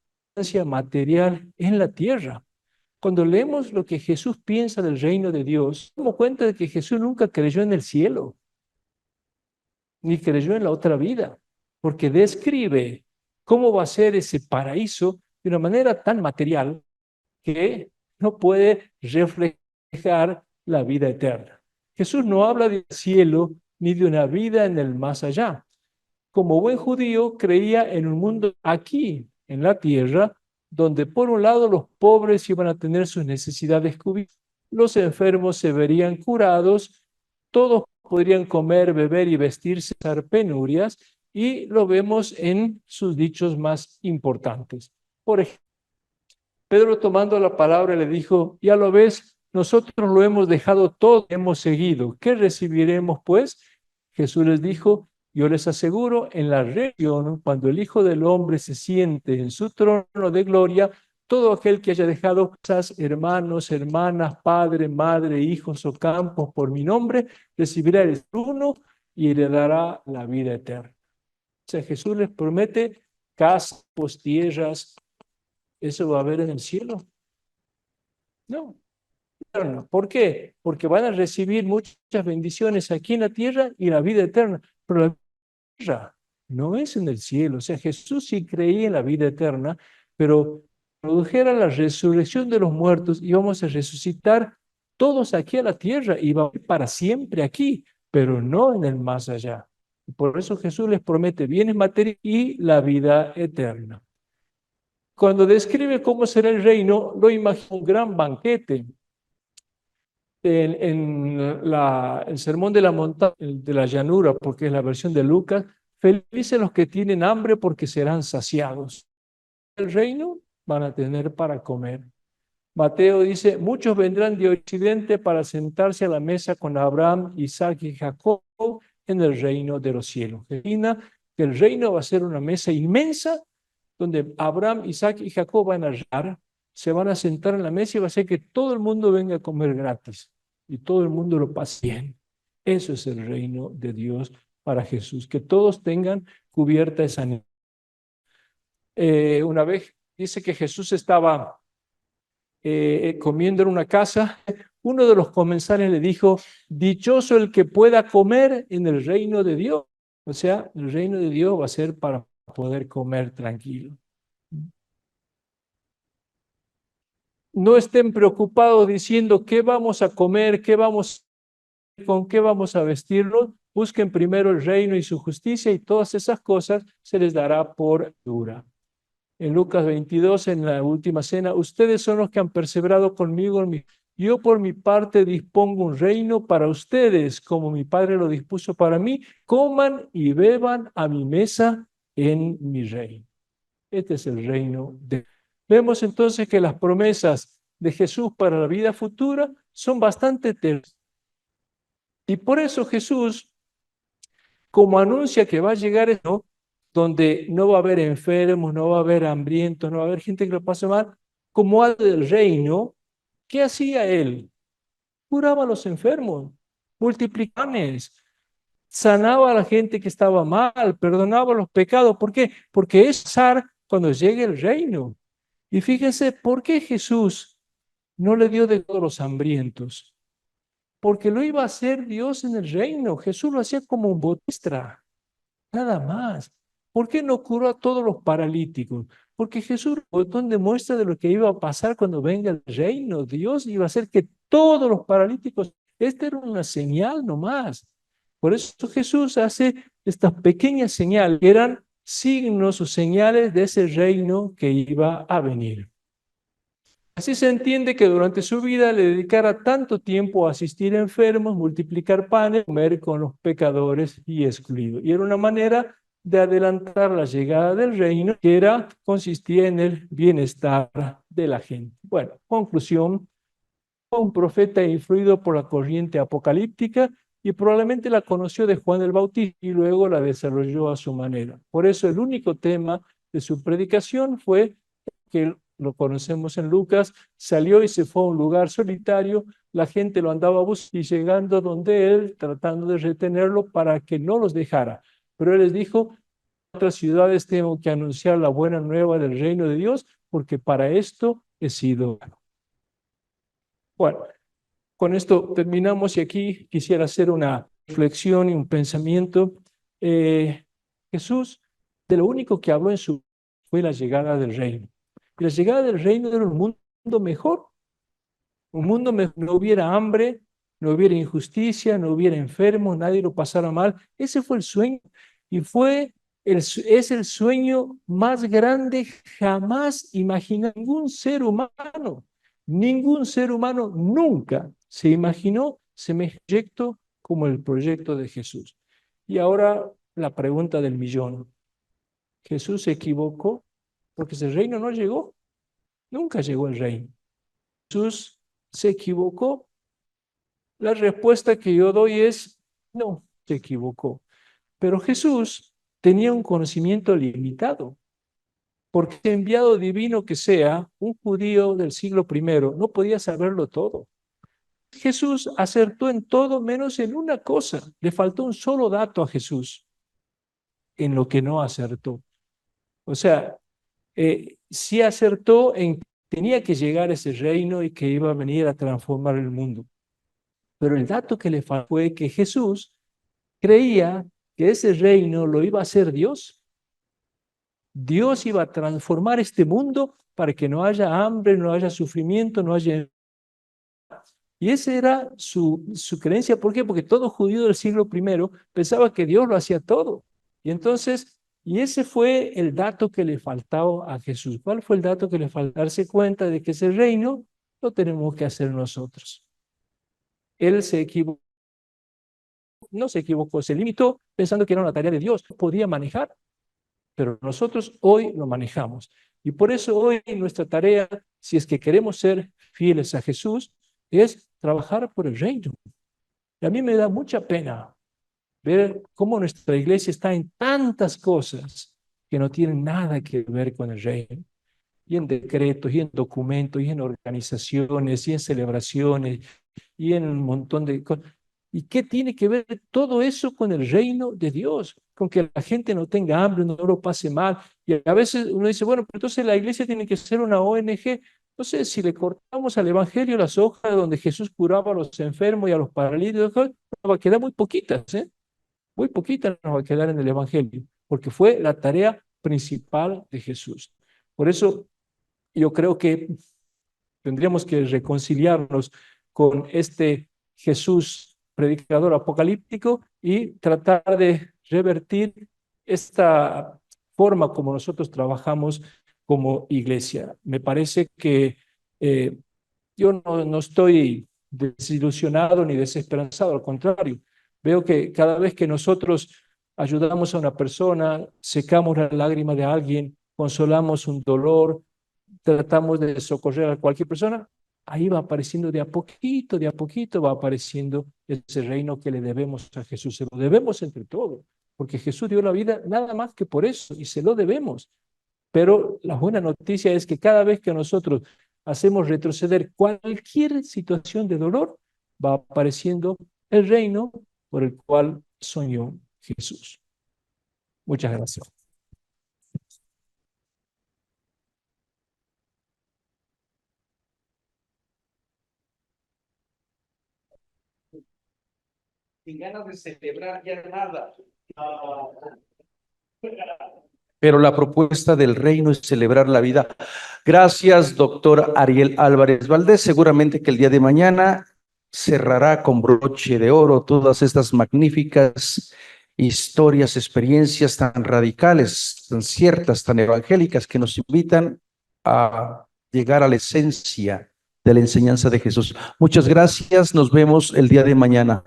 Speaker 2: material en la tierra. Cuando leemos lo que Jesús piensa del reino de Dios, nos damos cuenta de que Jesús nunca creyó en el cielo, ni creyó en la otra vida, porque describe cómo va a ser ese paraíso de una manera tan material que no puede reflejar la vida eterna. Jesús no habla del cielo ni de una vida en el más allá. Como buen judío, creía en un mundo aquí, en la tierra, donde por un lado los pobres iban a tener sus necesidades cubiertas, los enfermos se verían curados, todos podrían comer, beber y vestirse, sin penurias, y lo vemos en sus dichos más importantes. Por ejemplo, Pedro tomando la palabra le dijo, ya lo ves, nosotros lo hemos dejado todo, hemos seguido. ¿Qué recibiremos pues? Jesús les dijo, yo les aseguro, en la región, cuando el Hijo del Hombre se siente en su trono de gloria, todo aquel que haya dejado casas, hermanos, hermanas, padre, madre, hijos o campos por mi nombre, recibirá el trono y heredará la vida eterna. O sea, Jesús les promete casas, tierras. ¿Eso va a haber en el cielo? No. ¿Por qué? Porque van a recibir muchas bendiciones aquí en la tierra y la vida eterna. Pero la tierra no es en el cielo. O sea, Jesús sí creía en la vida eterna, pero produjera la resurrección de los muertos y vamos a resucitar todos aquí a la tierra y va a vivir para siempre aquí, pero no en el más allá. Por eso Jesús les promete bienes materiales y la vida eterna. Cuando describe cómo será el reino, lo imagina un gran banquete. En el sermón de la montaña, de la llanura, porque es la versión de Lucas, felices los que tienen hambre porque serán saciados. El reino van a tener para comer. Mateo dice, muchos vendrán de occidente para sentarse a la mesa con Abraham, Isaac y Jacob en el reino de los cielos. Imagina que el reino va a ser una mesa inmensa donde Abraham, Isaac y Jacob van a llegar, se van a sentar en la mesa y va a ser que todo el mundo venga a comer gratis y todo el mundo lo pase bien. Eso es el reino de Dios para Jesús, que todos tengan cubierta esa necesidad. Una vez dice que Jesús estaba comiendo en una casa, uno de los comensales le dijo, dichoso el que pueda comer en el reino de Dios. O sea, el reino de Dios va a ser para poder comer tranquilo. no estén preocupados diciendo qué vamos a comer, con qué vamos a vestirnos. Busquen primero el reino y su justicia y todas esas cosas se les dará por dura. En Lucas 22, en la última cena, ustedes son los que han perseverado conmigo. Yo por mi parte dispongo un reino para ustedes, como mi Padre lo dispuso para mí. Coman y beban a mi mesa en mi reino. Este es el reino de... Vemos entonces que las promesas de Jesús para la vida futura son bastante terribles. Y por eso Jesús, como anuncia que va a llegar esto, donde no va a haber enfermos, no va a haber hambrientos, no va a haber gente que lo pase mal, como algo del reino, ¿qué hacía él? Curaba a los enfermos, multiplicaba, sanaba a la gente que estaba mal, perdonaba los pecados. ¿Por qué? Porque es pasar cuando llegue el reino. Y fíjense, ¿por qué Jesús no le dio de todos los hambrientos? Porque lo iba a hacer Dios en el reino. Jesús lo hacía como un bautista, nada más. ¿Por qué no curó a todos los paralíticos? Porque Jesús donde muestra de lo que iba a pasar cuando venga el reino. Dios iba a hacer que todos los paralíticos, esta era una señal nomás. Por eso Jesús hace estas pequeñas señales, que eran signos o señales de ese reino que iba a venir. Así se entiende que durante su vida le dedicara tanto tiempo a asistir a enfermos, multiplicar panes, comer con los pecadores y excluidos. Y era una manera de adelantar la llegada del reino, que consistía en el bienestar de la gente. Bueno, conclusión, fue un profeta influido por la corriente apocalíptica y probablemente la conoció de Juan el Bautista y luego la desarrolló a su manera. Por eso el único tema de su predicación fue que lo conocemos en Lucas, salió y se fue a un lugar solitario, la gente lo andaba buscando y llegando donde él, tratando de retenerlo para que no los dejara. Pero él les dijo, en otras ciudades tengo que anunciar la buena nueva del reino de Dios, porque para esto he sido. Bueno, con esto terminamos y aquí quisiera hacer una reflexión y un pensamiento. Jesús, de lo único que habló en su fue la llegada del reino. Y la llegada del reino era un mundo mejor. Un mundo mejor, no hubiera hambre, no hubiera injusticia, no hubiera enfermos, nadie lo pasara mal. Ese fue el sueño. Y es el sueño más grande jamás imaginado. Ningún ser humano nunca se imaginó semejante proyecto como el proyecto de Jesús. Y ahora la pregunta del millón. ¿Jesús se equivocó? Porque ese reino no llegó. Nunca llegó el reino. ¿Jesús se equivocó? La respuesta que yo doy es no, se equivocó. Pero Jesús tenía un conocimiento limitado. Porque el enviado divino que sea, un judío del siglo I, no podía saberlo todo. Jesús acertó en todo menos en una cosa. Le faltó un solo dato a Jesús en lo que no acertó. O sea, sí acertó en que tenía que llegar ese reino y que iba a venir a transformar el mundo. Pero el dato que le faltó fue que Jesús creía que ese reino lo iba a hacer Dios. Dios iba a transformar este mundo para que no haya hambre, no haya sufrimiento, no haya... Y esa era su creencia. ¿Por qué? Porque todo judío del siglo I pensaba que Dios lo hacía todo. Y entonces, y ese fue el dato que le faltaba a Jesús. ¿Cuál fue el dato que le faltaba? Darse cuenta de que ese reino lo tenemos que hacer nosotros. Él se equivocó. No se equivocó, se limitó pensando que era una tarea de Dios. Podía manejar, pero nosotros hoy lo manejamos. Y por eso hoy nuestra tarea, si es que queremos ser fieles a Jesús, es trabajar por el reino. Y a mí me da mucha pena ver cómo nuestra iglesia está en tantas cosas que no tienen nada que ver con el reino. Y en decretos, y en documentos, y en organizaciones, y en celebraciones, y en un montón de cosas. ¿Y qué tiene que ver todo eso con el reino de Dios? Con que la gente no tenga hambre, no lo pase mal. Y a veces uno dice, bueno, pero entonces la iglesia tiene que ser una ONG. No sé, si le cortamos al evangelio las hojas donde Jesús curaba a los enfermos y a los paralíticos, va a quedar muy poquitas, ¿eh? Muy poquitas nos va a quedar en el evangelio, porque fue la tarea principal de Jesús. Por eso yo creo que Tendríamos que reconciliarnos con este Jesús predicador apocalíptico y tratar de revertir esta forma como nosotros trabajamos como iglesia. Me parece que yo no estoy desilusionado ni desesperanzado, al contrario, veo que cada vez que nosotros ayudamos a una persona, secamos la lágrima de alguien, consolamos un dolor, tratamos de socorrer a cualquier persona, ahí va apareciendo de a poquito va apareciendo ese reino que le debemos a Jesús. Se lo debemos entre todos, porque Jesús dio la vida nada más que por eso, y se lo debemos. Pero la buena noticia es que cada vez que nosotros hacemos retroceder cualquier situación de dolor, va apareciendo el reino por el cual soñó Jesús. Muchas gracias.
Speaker 1: Sin ganas de celebrar ya nada. Pero la propuesta del reino es celebrar la vida. Gracias, doctor Ariel Álvarez Valdés. Seguramente que el día de mañana cerrará con broche de oro todas estas magníficas historias, experiencias tan radicales, tan ciertas, tan evangélicas, que nos invitan a llegar a la esencia de la enseñanza de Jesús. Muchas gracias. Nos vemos el día de mañana.